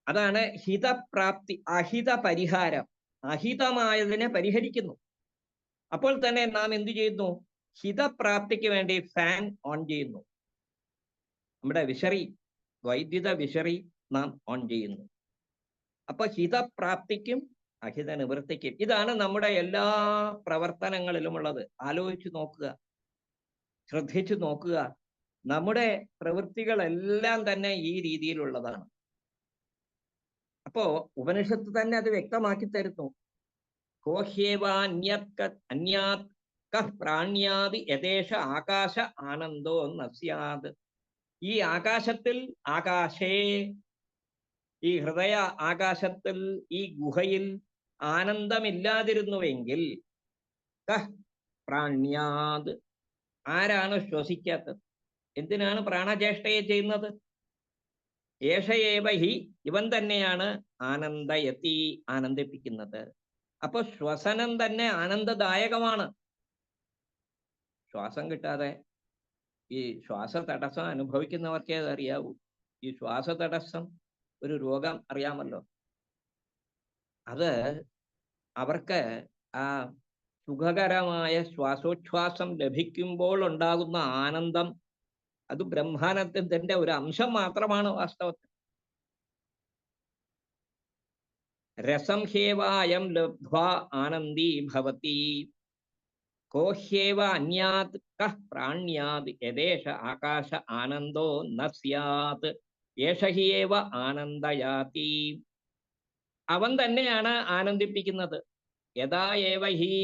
അതാണ് ഹിതപ്രാപ്തി. അഹിത പരിഹാരം, അഹിതമായതിനെ പരിഹരിക്കുന്നു. അപ്പോൾ തന്നെ നാം എന്തു ചെയ്യുന്നു? ഹിതപ്രാപ്തിക്ക് വേണ്ടി ഫാൻ ഓൺ ചെയ്യുന്നു. നമ്മുടെ വിശറി, വൈദ്യുത വിശറി നാം ഓൺ ചെയ്യുന്നു. അപ്പൊ ഹിതപ്രാപ്തിക്കും അഹിത നിവൃത്തിക്കും. ഇതാണ് നമ്മുടെ എല്ലാ പ്രവർത്തനങ്ങളിലും ഉള്ളത്. ആലോചിച്ചു നോക്കുക, ശ്രദ്ധിച്ചു നോക്കുക. നമ്മുടെ പ്രവൃത്തികളെല്ലാം തന്നെ ഈ രീതിയിലുള്ളതാണ്. അപ്പോ ഉപനിഷത്ത് തന്നെ അത് വ്യക്തമാക്കി തരുന്നു. അന്യാത് പ്രാണ്യാതി യഥേഷ ആകാശ ആനന്ദോ നസ്യാത്. ഈ ആകാശത്തിൽ, ആകാശേ, ഈ ഹൃദയ ആകാശത്തിൽ, ഈ ഗുഹയിൽ ആനന്ദമില്ലാതിരുന്നുവെങ്കിൽ പ്രാണ്യാത്, ആരാണ് ശ്വസിക്കാത്തത്? എന്തിനാണ് പ്രാണചേഷ്ടയെ ചെയ്യുന്നത്? ഏഷയേവ ഹി, ഇവൻ തന്നെയാണ് ആനന്ദയതി, ആനന്ദിപ്പിക്കുന്നത്. അപ്പൊ ശ്വസനം തന്നെ ആനന്ദദായകമാണ്. ശ്വാസം കിട്ടാതെ ഈ ശ്വാസതടസ്സം അനുഭവിക്കുന്നവർക്കേ അത് അറിയാവൂ. ഈ ശ്വാസതടസ്സം ഒരു രോഗം അറിയാമല്ലോ. അത് അവർക്ക് ആ സുഖകരമായ ശ്വാസോച്ഛ്വാസം ലഭിക്കുമ്പോൾ ഉണ്ടാകുന്ന ആനന്ദം, അത് ബ്രഹ്മാനന്ദത്തിന്റെ ഒരു അംശം മാത്രമാണ് വാസ്തവത്തിൽ. രസം ഹേവായം ലബ്ധ്വാ ആനന്ദീ ഭവതി കോഹ്യേവ അന്യാത് കഃ പ്രാണ്യാത് യഥേഷ ആകാശ ആനന്ദോ ന സ്യാത് യേഷ ഹ്യേവ ആനന്ദയാതി. അവൻ തന്നെയാണ് ആനന്ദിപ്പിക്കുന്നത്. യഥാ ഏവ ഹി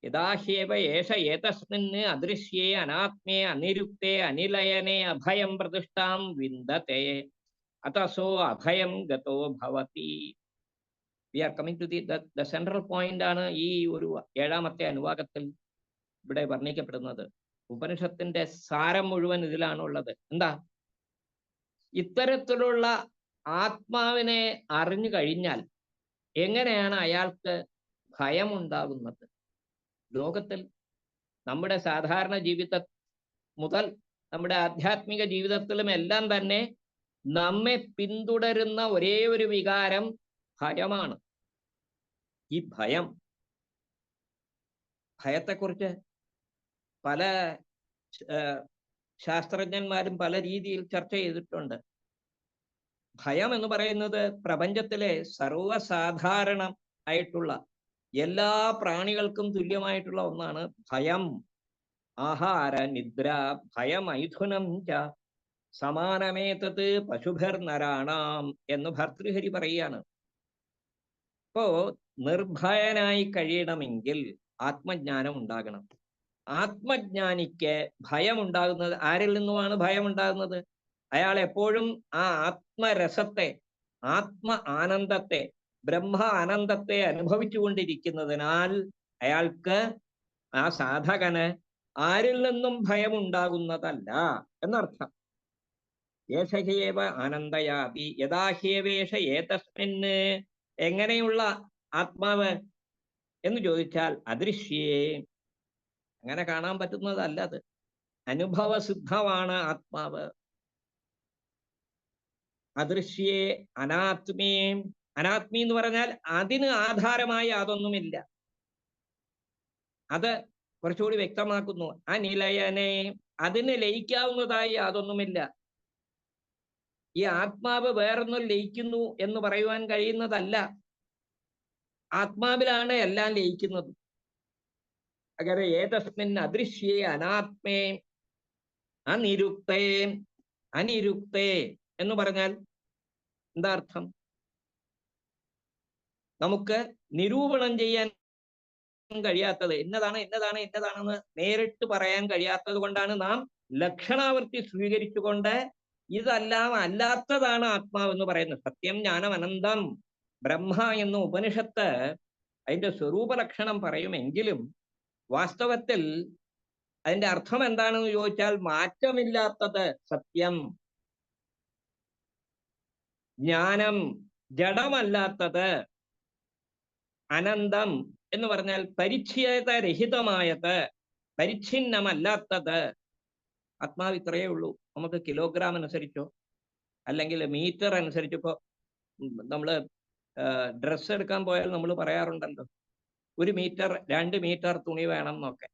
യഥാഹ്യേവ ഏഷ ഏതസ്മിന് അദൃശ്യേ അനാത്മേ അനിരുക്തേ അനിലയനെ അഭയം പ്രതിഷ്ഠാം വിന്ദത്തെ അതസോ അഭയം ഗതോ ഭവതി. We are coming to the central point ആണ് ഈ ഒരു 7ാമത്തെ അനുവാദത്തിൽ ഇവിടെ വർണ്ണിക്കപ്പെടുന്നത്. ഉപനിഷത്തിന്റെ സാരം മുഴുവൻ ഇതിലാണുള്ളത്. എന്താ? ഇത്തരത്തിലുള്ള ആത്മാവിനെ അറിഞ്ഞു കഴിഞ്ഞാൽ എങ്ങനെയാണ് അയാൾക്ക് ഭയം ഉണ്ടാകുന്നത്? ലോകത്തിൽ നമ്മുടെ സാധാരണ ജീവിത മുതൽ നമ്മുടെ ആധ്യാത്മിക ജീവിതത്തിലും എല്ലാം തന്നെ നമ്മെ പിന്തുടരുന്ന ഒരേ ഒരു വികാരം ഭയമാണ്. ഈ ഭയത്തെക്കുറിച്ച് പല ശാസ്ത്രജ്ഞന്മാരും പല രീതിയിൽ ചർച്ച ചെയ്തിട്ടുണ്ട്. ഭയം എന്ന് പറയുന്നത് പ്രപഞ്ചത്തിലെ സർവ്വസാധാരണ ആയിട്ടുള്ള എല്ലാ പ്രാണികൾക്കും തുല്യമായിട്ടുള്ള ഒന്നാണ് ഭയം. ആഹാര നിദ്ര ഭയമൈഥുനം ച സമാനമേതത് പശുഭിർനരാണാം എന്ന് ഭർതൃഹരി പറയുകയാണ്. ഇപ്പോ നിർഭയനായി കഴിയണമെങ്കിൽ ആത്മജ്ഞാനം ഉണ്ടാകണം. ആത്മജ്ഞാനിക്ക് ഭയം ഉണ്ടാകുന്നത് ആരിൽ നിന്നുമാണ്? ഭയം ഉണ്ടാകുന്നത് അയാൾ എപ്പോഴും ആ ആത്മരസത്തെ, ആത്മ ആനന്ദത്തെ, ബ്രഹ്മ ആനന്ദത്തെ അനുഭവിച്ചു കൊണ്ടിരിക്കുന്നതിനാൽ അയാൾക്ക്, ആ സാധകന് ആരിൽ നിന്നും ഭയം ഉണ്ടാകുന്നതല്ല എന്നർത്ഥം. യേശഹേവ ആനന്ദയാതി യഥാഹ്യേവേഷ ഏതസ്മിന്. എങ്ങനെയുള്ള ആത്മാവ് എന്ന് ചോദിച്ചാൽ അദൃശ്യേ, അങ്ങനെ കാണാൻ പറ്റുന്നതല്ല. അത് അനുഭവസിദ്ധമാണ് ആത്മാവ്. അദൃശ്യേ അനാത്മേ. അനാത്മി എന്ന് പറഞ്ഞാൽ അതിന് ആധാരമായി യാതൊന്നുമില്ല. അത് കുറച്ചുകൂടി വ്യക്തമാക്കുന്നു. അനിലയനെ, അതിന് ലയിക്കാവുന്നതായി യാതൊന്നുമില്ല. ഈ ആത്മാവ് വേറൊന്നും ലയിക്കുന്നു എന്ന് പറയുവാൻ കഴിയുന്നതല്ല. ആത്മാവിലാണ് എല്ലാം ലയിക്കുന്നത്. അങ്ങനെ ഏതസ്മിൻ അദൃശ്യേ അനാത്മേ അനിരുക്തേ. അനിരുക്തേ എന്ന് പറഞ്ഞാൽ എന്താ അർത്ഥം? നമുക്ക് നിരൂപണം ചെയ്യാൻ കഴിയാത്തത്, ഇന്നതാണ് ഇന്നതാണ് ഇന്നതാണെന്ന് നേരിട്ട് പറയാൻ കഴിയാത്തത് കൊണ്ടാണ് നാം ലക്ഷണാവൃത്തി സ്വീകരിച്ചുകൊണ്ട് ഇതെല്ലാം അല്ലാത്തതാണ് ആത്മാവെന്ന് പറയുന്നത്. സത്യം ജ്ഞാനം അനന്തം ബ്രഹ്മ എന്ന് ഉപനിഷത്ത് അതിന്റെ സ്വരൂപ ലക്ഷണം പറയുമെങ്കിലും വാസ്തവത്തിൽ അതിന്റെ അർത്ഥം എന്താണെന്ന് ചോദിച്ചാൽ മാറ്റമില്ലാത്തത് സത്യം, ജ്ഞാനം ജഡമല്ലാത്തത്, അനന്തം എന്ന് പറഞ്ഞാൽ പരിച്ഛേദരഹിതമായത്, പരിച്ഛിന്നമല്ലാത്തത്. ആത്മാവ് ഇത്രയേ ഉള്ളൂ. നമുക്ക് കിലോഗ്രാം അനുസരിച്ചോ അല്ലെങ്കിൽ മീറ്റർ അനുസരിച്ചോ, ഇപ്പോൾ നമ്മൾ ഡ്രസ്സ് എടുക്കാൻ പോയാൽ നമ്മൾ പറയാറുണ്ടല്ലോ 1 മീറ്റർ 2 മീറ്റർ തുണി വേണം എന്നൊക്കെ.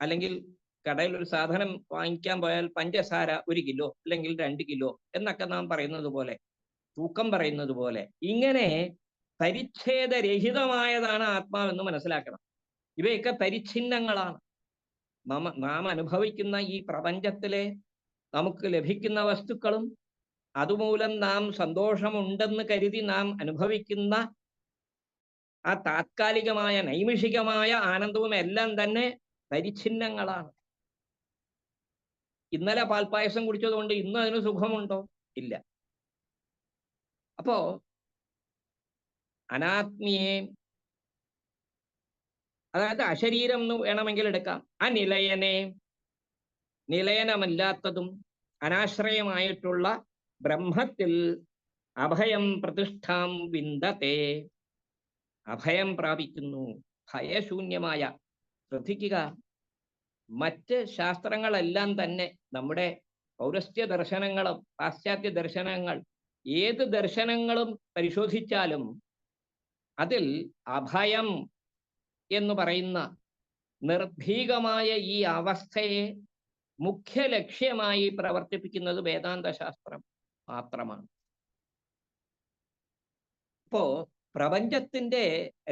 അല്ലെങ്കിൽ കടയിൽ ഒരു സാധനം വാങ്ങിക്കാൻ പോയാൽ പഞ്ചസാര 1 കിലോ അല്ലെങ്കിൽ 2 കിലോ എന്നൊക്കെ നാം പറയുന്നത് പോലെ തൂക്കം പറയുന്നത് പോലെ ഇങ്ങനെ പരിച്ഛേദരഹിതമായതാണ് ആത്മാവെന്ന് മനസ്സിലാക്കണം. ഇവയൊക്കെ പരിച്ഛിന്നങ്ങളാണ്. നാം അനുഭവിക്കുന്ന ഈ പ്രപഞ്ചത്തിലെ നമുക്ക് ലഭിക്കുന്ന വസ്തുക്കളും അതുമൂലം നാം സന്തോഷമുണ്ടെന്ന് കരുതി നാം അനുഭവിക്കുന്ന ആ താത്കാലികമായ നൈമിഷികമായ ആനന്ദവും എല്ലാം തന്നെ പരിച്ഛിന്നങ്ങളാണ്. ഇന്നലെ പാൽപ്പായസം കുടിച്ചതുകൊണ്ട് ഇന്ന് അതിന് സുഖമുണ്ടോ? ഇല്ല. അപ്പോ അനാത്മിയെ, അതായത് അശരീരം എന്ന് വേണമെങ്കിൽ എടുക്കാം, അനിലയനെ, നിലയനമല്ലാത്തതും അനാശ്രയമായിട്ടുള്ള ബ്രഹ്മത്തിൽ അഭയം പ്രതിഷ്ഠാം വിന്ദത്തെ, അഭയം പ്രാപിക്കുന്നു. ഭയശൂന്യമായ, ശ്രദ്ധിക്കുക, മറ്റ് ശാസ്ത്രങ്ങളെല്ലാം തന്നെ, നമ്മുടെ പൗരസ്ത്യ ദർശനങ്ങളും പാശ്ചാത്യ ദർശനങ്ങൾ, ഏത് ദർശനങ്ങളും പരിശോധിച്ചാലും അതിൽ അഭയം എന്ന് പറയുന്ന നിർഭീകമായ ഈ അവസ്ഥയെ മുഖ്യ ലക്ഷ്യമായി പ്രവർത്തിപ്പിക്കുന്നത് വേദാന്ത ശാസ്ത്രം മാത്രമാണ്. ഇപ്പോ പ്രപഞ്ചത്തിന്റെ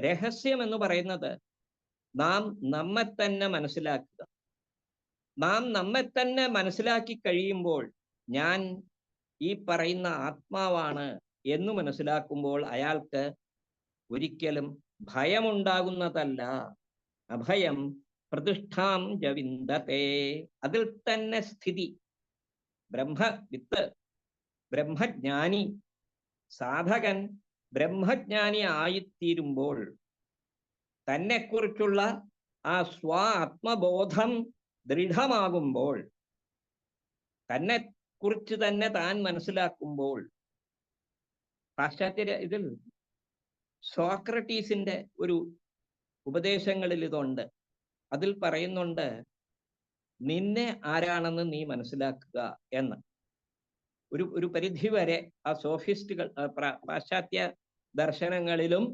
രഹസ്യം എന്ന് പറയുന്നത് നാം നമ്മെ തന്നെ മനസ്സിലാക്കുക. നാം നമ്മെ തന്നെ മനസ്സിലാക്കി കഴിയുമ്പോൾ, ഞാൻ ഈ പറയുന്ന ആത്മാവാണ് എന്ന് മനസ്സിലാക്കുമ്പോൾ അയാൾക്ക് ഒരിക്കലും ഭയമുണ്ടാകുന്നതല്ല. അഭയം പ്രതിഷ്ഠാം ജവിന്ദത്തെ, അതിൽ തന്നെ സ്ഥിതി. ബ്രഹ്മവിത്ത്, ബ്രഹ്മജ്ഞാനി, സാധകൻ ബ്രഹ്മജ്ഞാനി ആയിത്തീരുമ്പോൾ തന്നെക്കുറിച്ചുള്ള ആ ആത്മബോധം ദൃഢമാകുമ്പോൾ, തന്നെ കുറിച്ച് തന്നെ താൻ മനസ്സിലാക്കുമ്പോൾ, പാശ്ചാത്യ ഇതിൽ സോക്രട്ടീസിന്റെ ഒരു ഉപദേശങ്ങളിൽ ഇതുണ്ട്. അതിൽ പറയുന്നുണ്ട്, നിന്നെ ആരാണെന്ന് നീ മനസ്സിലാക്കുക എന്ന്. ഒരു പരിധി വരെ ആ സോഫിസ്റ്റുകൾ, പാശ്ചാത്യ ദർശനങ്ങളിലും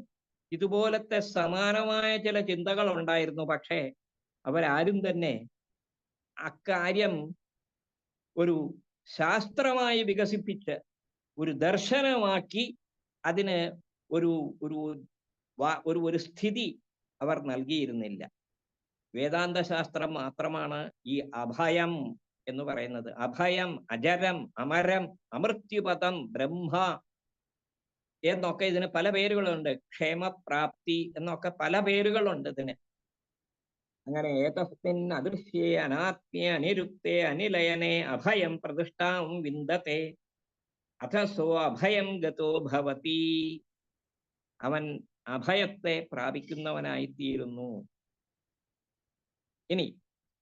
ഇതുപോലത്തെ സമാനമായ ചില ചിന്തകൾ ഉണ്ടായിരുന്നു. പക്ഷേ അവരാരും തന്നെ അക്കാര്യം ഒരു ശാസ്ത്രമായി വികസിപ്പിച്ച് ഒരു ദർശനമാക്കി അതിന് ഒരു ഒരു ഒരു സ്ഥിതി അവർ നൽകിയിരുന്നില്ല. വേദാന്ത ശാസ്ത്രം മാത്രമാണ് ഈ അഭയം എന്ന് പറയുന്നത്. അഭയം, അജരം, അമരം, അമൃത്യുപദം, ബ്രഹ്മ എന്നൊക്കെ ഇതിന് പല പേരുകളുണ്ട്. ക്ഷേമപ്രാപ്തി എന്നൊക്കെ പല പേരുകളുണ്ട് ഇതിന്. അങ്ങനെ ഏതസ്മിൻ അദൃശ്യേ അനാത്മ്യേ അനിരുക്തേ അനിലയനെ അഭയം പ്രതിഷ്ഠാം വിന്ദത്തെ അഥസോ അഭയം ഗതോ ഭവതി, അവൻ അഭയത്തെ പ്രാപിക്കുന്നവനായിത്തീരുന്നു. ഇനി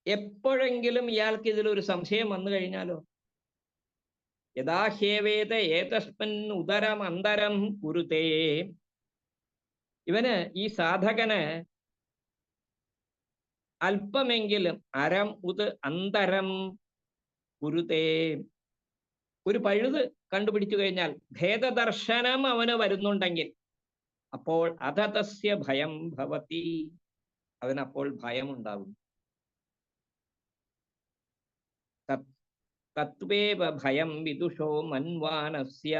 എപ്പോഴെങ്കിലും ഇയാൾക്ക് ഇതിലൊരു സംശയം വന്നു കഴിഞ്ഞാലോ, യഥാഹ്യേവേദ ഏതസ്മിൻ ഉദരം അന്തരം കുരുതേ, ഇവന്, ഈ സാധകന് അല്പമെങ്കിലും അരം ഉത് അന്തരം കുരുതേ, ഒരു പഴുത് കണ്ടുപിടിച്ചു കഴിഞ്ഞാൽ, ഭേദദർശനം അവന് വരുന്നുണ്ടെങ്കിൽ, അപ്പോൾ അതതസ്യ ഭയം ഭവതി, അവനപ്പോൾ ഭയമുണ്ടാകും. തത്വേവ ഭയം വിദുഷോ മന്വാനസ്യ,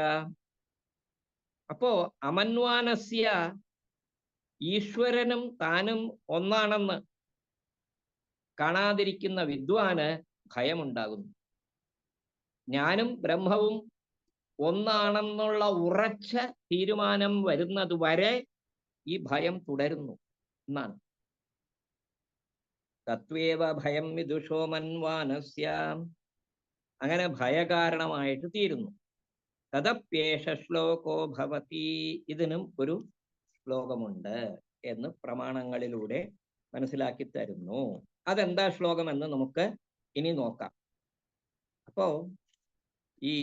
അപ്പോ അമന്വാനസ്യ, ഈശ്വരനും താനും ഒന്നാണെന്ന് കാണാതിരിക്കുന്ന വിദ്വാന് ഭയമുണ്ടാകുന്നു. ഞാനും ബ്രഹ്മവും ഒന്നാണെന്നുള്ള ഉറച്ച തീരുമാനം വരുന്നത് വരെ ഈ ഭയം തുടരുന്നു എന്നാണ്. തത്വേവ ഭയം വിദുഷോ മന്വാനസ്യ, അങ്ങനെ ഭയകാരണമായിട്ട് തീരുന്നു. തദപ്യേഷ ശ്ലോകോ ഭവതി, ഇതിനും ഒരു ശ്ലോകമുണ്ട് എന്ന് പ്രമാണങ്ങളിലൂടെ മനസ്സിലാക്കി തരുന്നു. അതെന്താ ശ്ലോകം എന്ന് നമുക്ക് ഇനി നോക്കാം. അപ്പോ ഈ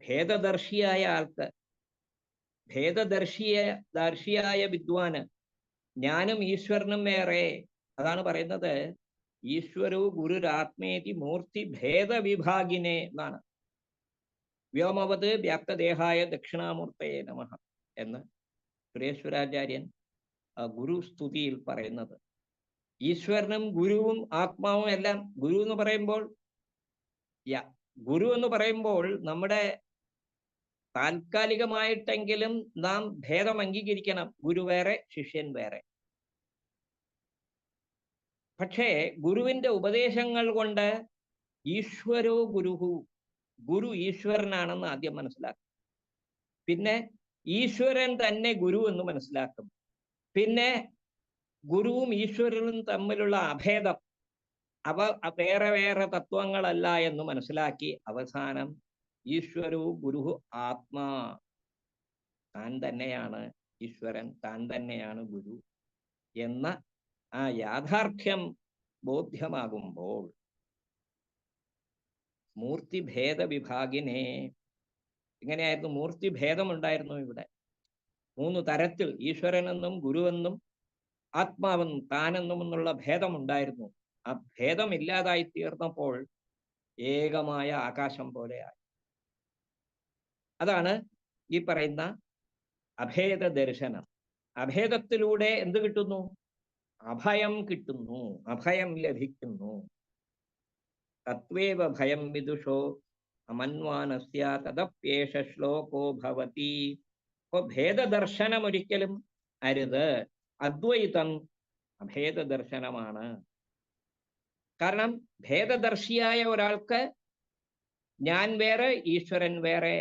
ഭേദദർശിയായ ആൾക്ക്, ഭേദദർശിയായ വിദ്വാന് ഞാനും ഈശ്വരനും വേറെ, അതാണ് പറയുന്നത്. ഈശ്വരോ ഗുരുരാത്മേതി മൂർത്തി ഭേദവിഭാഗിനെ എന്നാണ്. വ്യോമവത് വ്യാപ്തദേഹായ ദക്ഷിണാമൂർത്തയെ നമഃ എന്ന് സുരേശ്വരാചാര്യൻ ഗുരുസ്തുതിയിൽ പറയുന്നത്. ഈശ്വരനും ഗുരുവും ആത്മാവും എല്ലാം, ഗുരു എന്ന് പറയുമ്പോൾ നമ്മുടെ താൽക്കാലികമായിട്ടെങ്കിലും നാം ഭേദം അംഗീകരിക്കണം. ഗുരു വേറെ, ശിഷ്യൻ വേറെ. പക്ഷേ ഗുരുവിന്റെ ഉപദേശങ്ങൾ കൊണ്ട് ഈശ്വരോ ഗുരുഹു, ഗുരു ഈശ്വരനാണെന്ന് ആദ്യം മനസ്സിലാക്കും. പിന്നെ ഈശ്വരൻ തന്നെ ഗുരു എന്ന് മനസ്സിലാക്കും. പിന്നെ ഗുരുവും ഈശ്വരനും തമ്മിലുള്ള അഭേദം, അവ വേറെ വേറെ തത്വങ്ങളല്ല എന്ന് മനസ്സിലാക്കി അവസാനം ഈശ്വരോ ഗുരുഹു ആത്മാ, താൻ തന്നെയാണ് ഈശ്വരൻ, താൻ തന്നെയാണ് ഗുരു എന്ന ആ യാഥാർത്ഥ്യം ബോധ്യമാകുമ്പോൾ മൂർത്തിഭേദ വിഭാഗിനെ, ഇങ്ങനെയായിരുന്നു മൂർത്തിഭേദമുണ്ടായിരുന്നു ഇവിടെ. 3 തരത്തിൽ ഈശ്വരനെന്നും ഗുരുവെന്നും ആത്മാവെന്നും താനെന്നും എന്നുള്ള ഭേദമുണ്ടായിരുന്നു. ആ ഭേദമില്ലാതായി തീർന്നപ്പോൾ ഏകമായ ആകാശം പോലെയായി. അതാണ് ഈ പറയുന്ന അഭേദ ദർശനം. അഭേദത്തിലൂടെ എന്ത് കിട്ടുന്നു? അഭയം കിട്ടുന്നു, അഭയം ലഭിക്കുന്നു. തത്വേവ ഭയം വിദുഷോ അമന്വാനസ്യ തദപ്യേഷ ശ്ലോകോ ഭവതി. അപ്പൊ ഭേദദർശനം ഒരിക്കലും അരുത്. അദ്വൈതം അഭേദ ദർശനമാണ്. കാരണം ഭേദദർശിയായ ഒരാൾക്ക് ഞാൻ വേറെ, ഈശ്വരൻ വേറെ,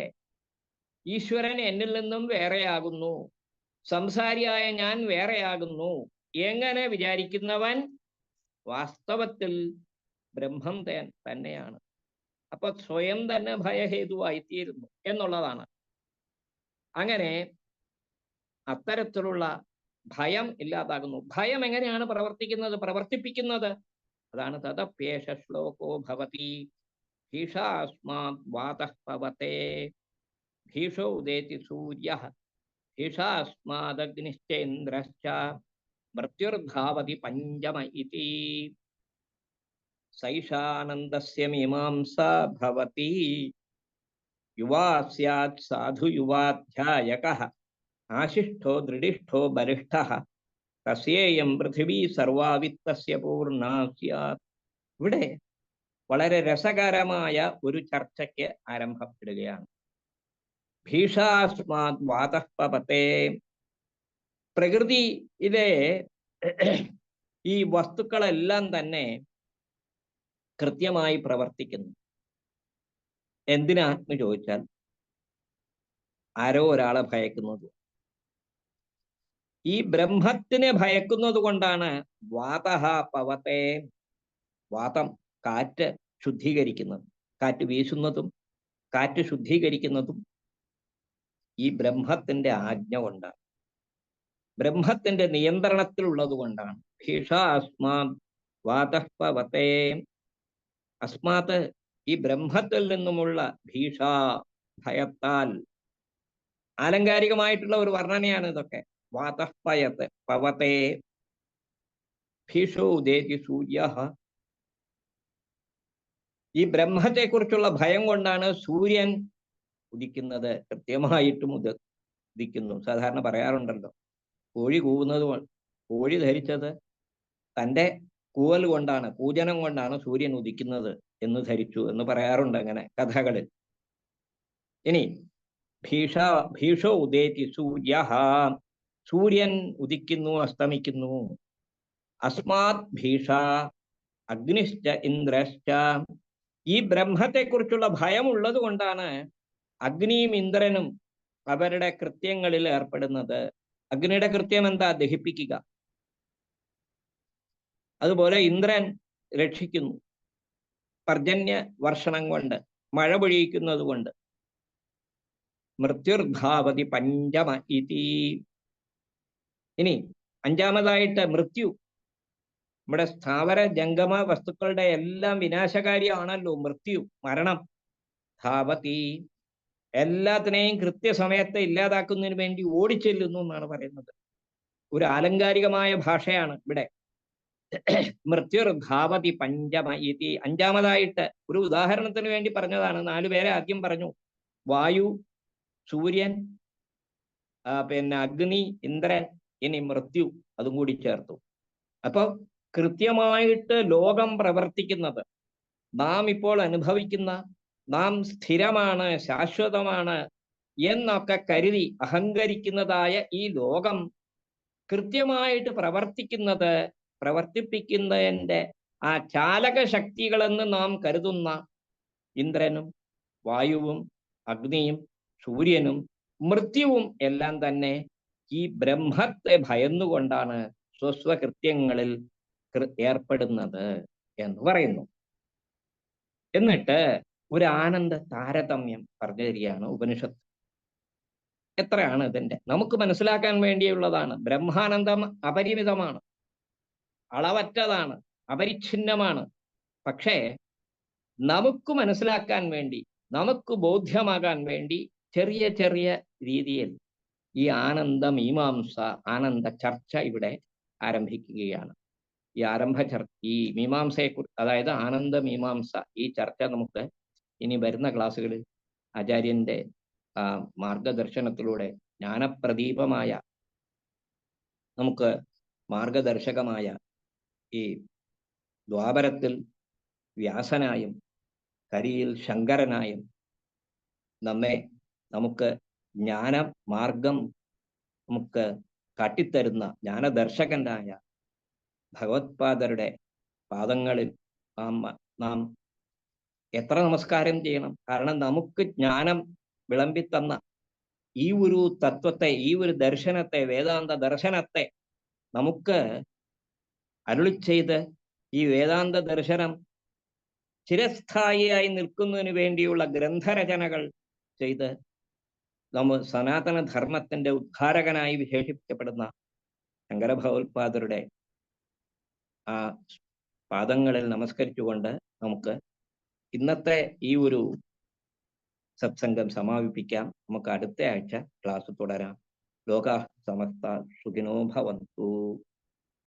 ഈശ്വരൻ എന്നിൽ നിന്നും വേറെയാകുന്നു, സംസാരിയായ ഞാൻ വേറെയാകുന്നു എങ്ങനെ വിചാരിക്കുന്നവൻ വാസ്തവത്തിൽ ബ്രഹ്മം തന്നെയാണ്. അപ്പൊ സ്വയം തന്നെ ഭയഹേതുവായിത്തീരുന്നു എന്നുള്ളതാണ്. അങ്ങനെ അത്തരത്തിലുള്ള ഭയം ഇല്ലാതാകുന്നു. ഭയം എങ്ങനെയാണ് പ്രവർത്തിപ്പിക്കുന്നത്? അതാണ് തദപ്യേഷ ശ്ലോകോ ഭവതി. ഭീഷാസ്മാത് വാതഃ പവതേ, ഭീഷോ ഉദേതി സൂര്യഃ, ഭീഷാസ്മാദഗ്നിശ്ചേന്ദ്രശ്ച, മൃത്യുർധാവതി പഞ്ചമ ഇതി. സൈഷാനന്ദസ്യ മീമാംസാ ഭവതി. യുവാ സ്യാത് സാധു യുവാധ്യായകഃ, ആശിഷ്ഠോ ദൃഢിഷ്ഠോ ബലിഷ്ഠഃ, തസ്യേയം പൃഥിവീ സർവാ വിത്തസ്യ പൂർണ്ണാ സ്യാത്. ഇവിടെ വളരെ രസകരമായ ഒരു ചർച്ചയ്ക്ക് ആരംഭപ്പെടുകയാണ്. ഭീഷാസ്മാത് വാതഃ പവതേ. പ്രകൃതിയിലെ ഈ വസ്തുക്കളെല്ലാം തന്നെ കൃത്യമായി പ്രവർത്തിക്കുന്നു. എന്തിനാ എന്ന് ചോദിച്ചാൽ ആരോ ഒരാളെ ഭയക്കുന്നത്. ഈ ബ്രഹ്മത്തിനെ ഭയക്കുന്നത് കൊണ്ടാണ് വാതഃ പവതേ. വാതം, കാറ്റ് ശുദ്ധീകരിക്കുന്നത്, കാറ്റ് വീശുന്നതും കാറ്റ് ശുദ്ധീകരിക്കുന്നതും ഈ ബ്രഹ്മത്തിന്റെ ആജ്ഞ കൊണ്ടാണ്, ബ്രഹ്മത്തിന്റെ നിയന്ത്രണത്തിലുള്ളത് കൊണ്ടാണ്. ഭീഷാസ്മാത് വാതഃ പവതേ. അസ്മാത് ഈ ബ്രഹ്മത്തിൽ നിന്നുമുള്ള ഭീഷ, ഭയത്താൽ. ആലങ്കാരികമായിട്ടുള്ള ഒരു വർണ്ണനയാണ് ഇതൊക്കെ. വാതഃ പവതേ ഭീഷോ ഉദേതി സൂര്യഃ. ഈ ബ്രഹ്മത്തെക്കുറിച്ചുള്ള ഭയം കൊണ്ടാണ് സൂര്യൻ ഉദിക്കുന്നത്, കൃത്യമായിട്ടും ഉദിക്കുന്നു. സാധാരണ പറയാറുണ്ടല്ലോ, കോഴി കൂവുന്നത്, കോഴി ധരിച്ചത് തൻ്റെ കൂവൽ കൊണ്ടാണ്, കൂജനം കൊണ്ടാണ് സൂര്യൻ ഉദിക്കുന്നത് എന്ന് ധരിച്ചു എന്ന് പറയാറുണ്ട് അങ്ങനെ കഥകളിൽ. ഇനി ഭീഷോ ഉദേതി സൂര്യഃ, സൂര്യൻ ഉദിക്കുന്നു, അസ്തമിക്കുന്നു. അസ്മാത് ഭീഷ അഗ്നിശ്ച ഇന്ദ്രശ്ച. ഈ ബ്രഹ്മത്തെക്കുറിച്ചുള്ള ഭയമുള്ളത് കൊണ്ടാണ് അഗ്നിയും ഇന്ദ്രനും അവരുടെ കൃത്യങ്ങളിൽ ഏർപ്പെടുന്നത്. അഗ്നിയുടെ കൃത്യം എന്താ? ദഹിപ്പിക്കുക. അതുപോലെ ഇന്ദ്രൻ രക്ഷിക്കുന്നു, പർജന്യ വർഷണം കൊണ്ട്, മഴ പൊഴിയിക്കുന്നത് കൊണ്ട്. മൃത്യുർധാവതി പഞ്ചമ ഇതി. ഇനി 5ാമതായിട്ട് മൃത്യു. നമ്മുടെ സ്ഥാവര ജംഗമ വസ്തുക്കളുടെ എല്ലാം വിനാശകാരിയാണല്ലോ മൃത്യു, മരണം. ധാവതി, എല്ലാത്തിനെയും കൃത്യസമയത്ത് ഇല്ലാതാക്കുന്നതിന് വേണ്ടി ഓടിച്ചെല്ലുന്നു എന്നാണ് പറയുന്നത്. ഒരു ആലങ്കാരികമായ ഭാഷയാണ് ഇവിടെ. മൃത്യുർധാവതി പഞ്ചമ ഇതി. 5ാമതായിട്ട് ഒരു ഉദാഹരണത്തിന് വേണ്ടി പറഞ്ഞതാണ്. 4 പേരെ ആദ്യം പറഞ്ഞു. വായു, സൂര്യൻ, പിന്നെ അഗ്നി, ഇന്ദ്രൻ, ഇനി മൃത്യു, അതും കൂടി ചേർത്തു. അപ്പൊ കൃത്യമായിട്ട് ലോകം പ്രവർത്തിക്കുന്നത്, നാം ഇപ്പോൾ അനുഭവിക്കുന്ന, നാം സ്ഥിരമാണ്, ശാശ്വതമാണ്, എന്നൊക്കെ കരുതി അഹങ്കരിക്കുന്നതായ ഈ ലോകം കൃത്യമായിട്ട് പ്രവർത്തിപ്പിക്കുന്നതിൻ്റെ ആ ചാലക ശക്തികളെന്ന് നാം കരുതുന്ന ഇന്ദ്രനും വായുവും അഗ്നിയും സൂര്യനും മൃത്യുവും എല്ലാം തന്നെ ഈ ബ്രഹ്മത്തെ ഭയന്നുകൊണ്ടാണ് സ്വസ്വകൃത്യങ്ങളിൽ ഏർപ്പെടുന്നത് എന്ന് പറയുന്നു. എന്നിട്ട് ഒരു ആനന്ദ താരതമ്യം പറഞ്ഞു തരികയാണ് ഉപനിഷത്ത്. എത്രയാണ് ഇതിന്റെ നമുക്ക് മനസ്സിലാക്കാൻ വേണ്ടിയുള്ളതാണ്. ബ്രഹ്മാനന്ദം അപരിമിതമാണ്, അളവറ്റതാണ്, അപരിച്ഛിന്നമാണ്. പക്ഷേ നമുക്ക് മനസ്സിലാക്കാൻ വേണ്ടി, നമുക്ക് ബോധ്യമാകാൻ വേണ്ടി ചെറിയ ചെറിയ രീതിയിൽ ഈ ആനന്ദ മീമാംസ, ആനന്ദ ചർച്ച ഇവിടെ ആരംഭിക്കുകയാണ്. ഈ മീമാംസയെക്കുറിച്ച്, അതായത് ആനന്ദ മീമാംസ, ഈ ചർച്ച നമുക്ക് ഇനി വരുന്ന ക്ലാസ്സുകളിൽ ആചാര്യന്റെ മാർഗദർശനത്തിലൂടെ ജ്ഞാനപ്രദീപമായ, നമുക്ക് മാർഗദർശകമായ ഈ ദ്വാപരത്തിൽ വ്യാസനായും കരിയിൽ ശങ്കരനായും നമുക്ക് ജ്ഞാനമാർഗം നമുക്ക് കാട്ടിത്തരുന്ന ജ്ഞാനദർശകനായ ഭഗവത്പാദരുടെ പാദങ്ങളിൽ നാം എത്ര നമസ്കാരം ചെയ്യണം. കാരണം നമുക്ക് ജ്ഞാനം വിളമ്പിത്തന്ന ഈ ഒരു തത്വത്തെ, ഈ ഒരു ദർശനത്തെ, വേദാന്ത ദർശനത്തെ നമുക്ക് അരുളി ചെയ്ത് ഈ വേദാന്ത ദർശനം ചിരസ്ഥായിയായി നിൽക്കുന്നതിന് വേണ്ടിയുള്ള ഗ്രന്ഥരചനകൾ ചെയ്ത് സനാതന ധർമ്മത്തിന്റെ ഉദ്ധാരകനായി വിശേഷിപ്പിക്കപ്പെടുന്ന ശങ്കര ഭഗവത്പാദരുടെ ആ പാദങ്ങളിൽ നമസ്കരിച്ചുകൊണ്ട് നമുക്ക് ഇന്നത്തെ ഈ ഒരു സത്സംഗം സമാപിപ്പിക്കാം. നമുക്ക് അടുത്ത ആഴ്ച ക്ലാസ് തുടരാം. ലോകാ സമസ്ത സുഖിനോ ഭവന്തു.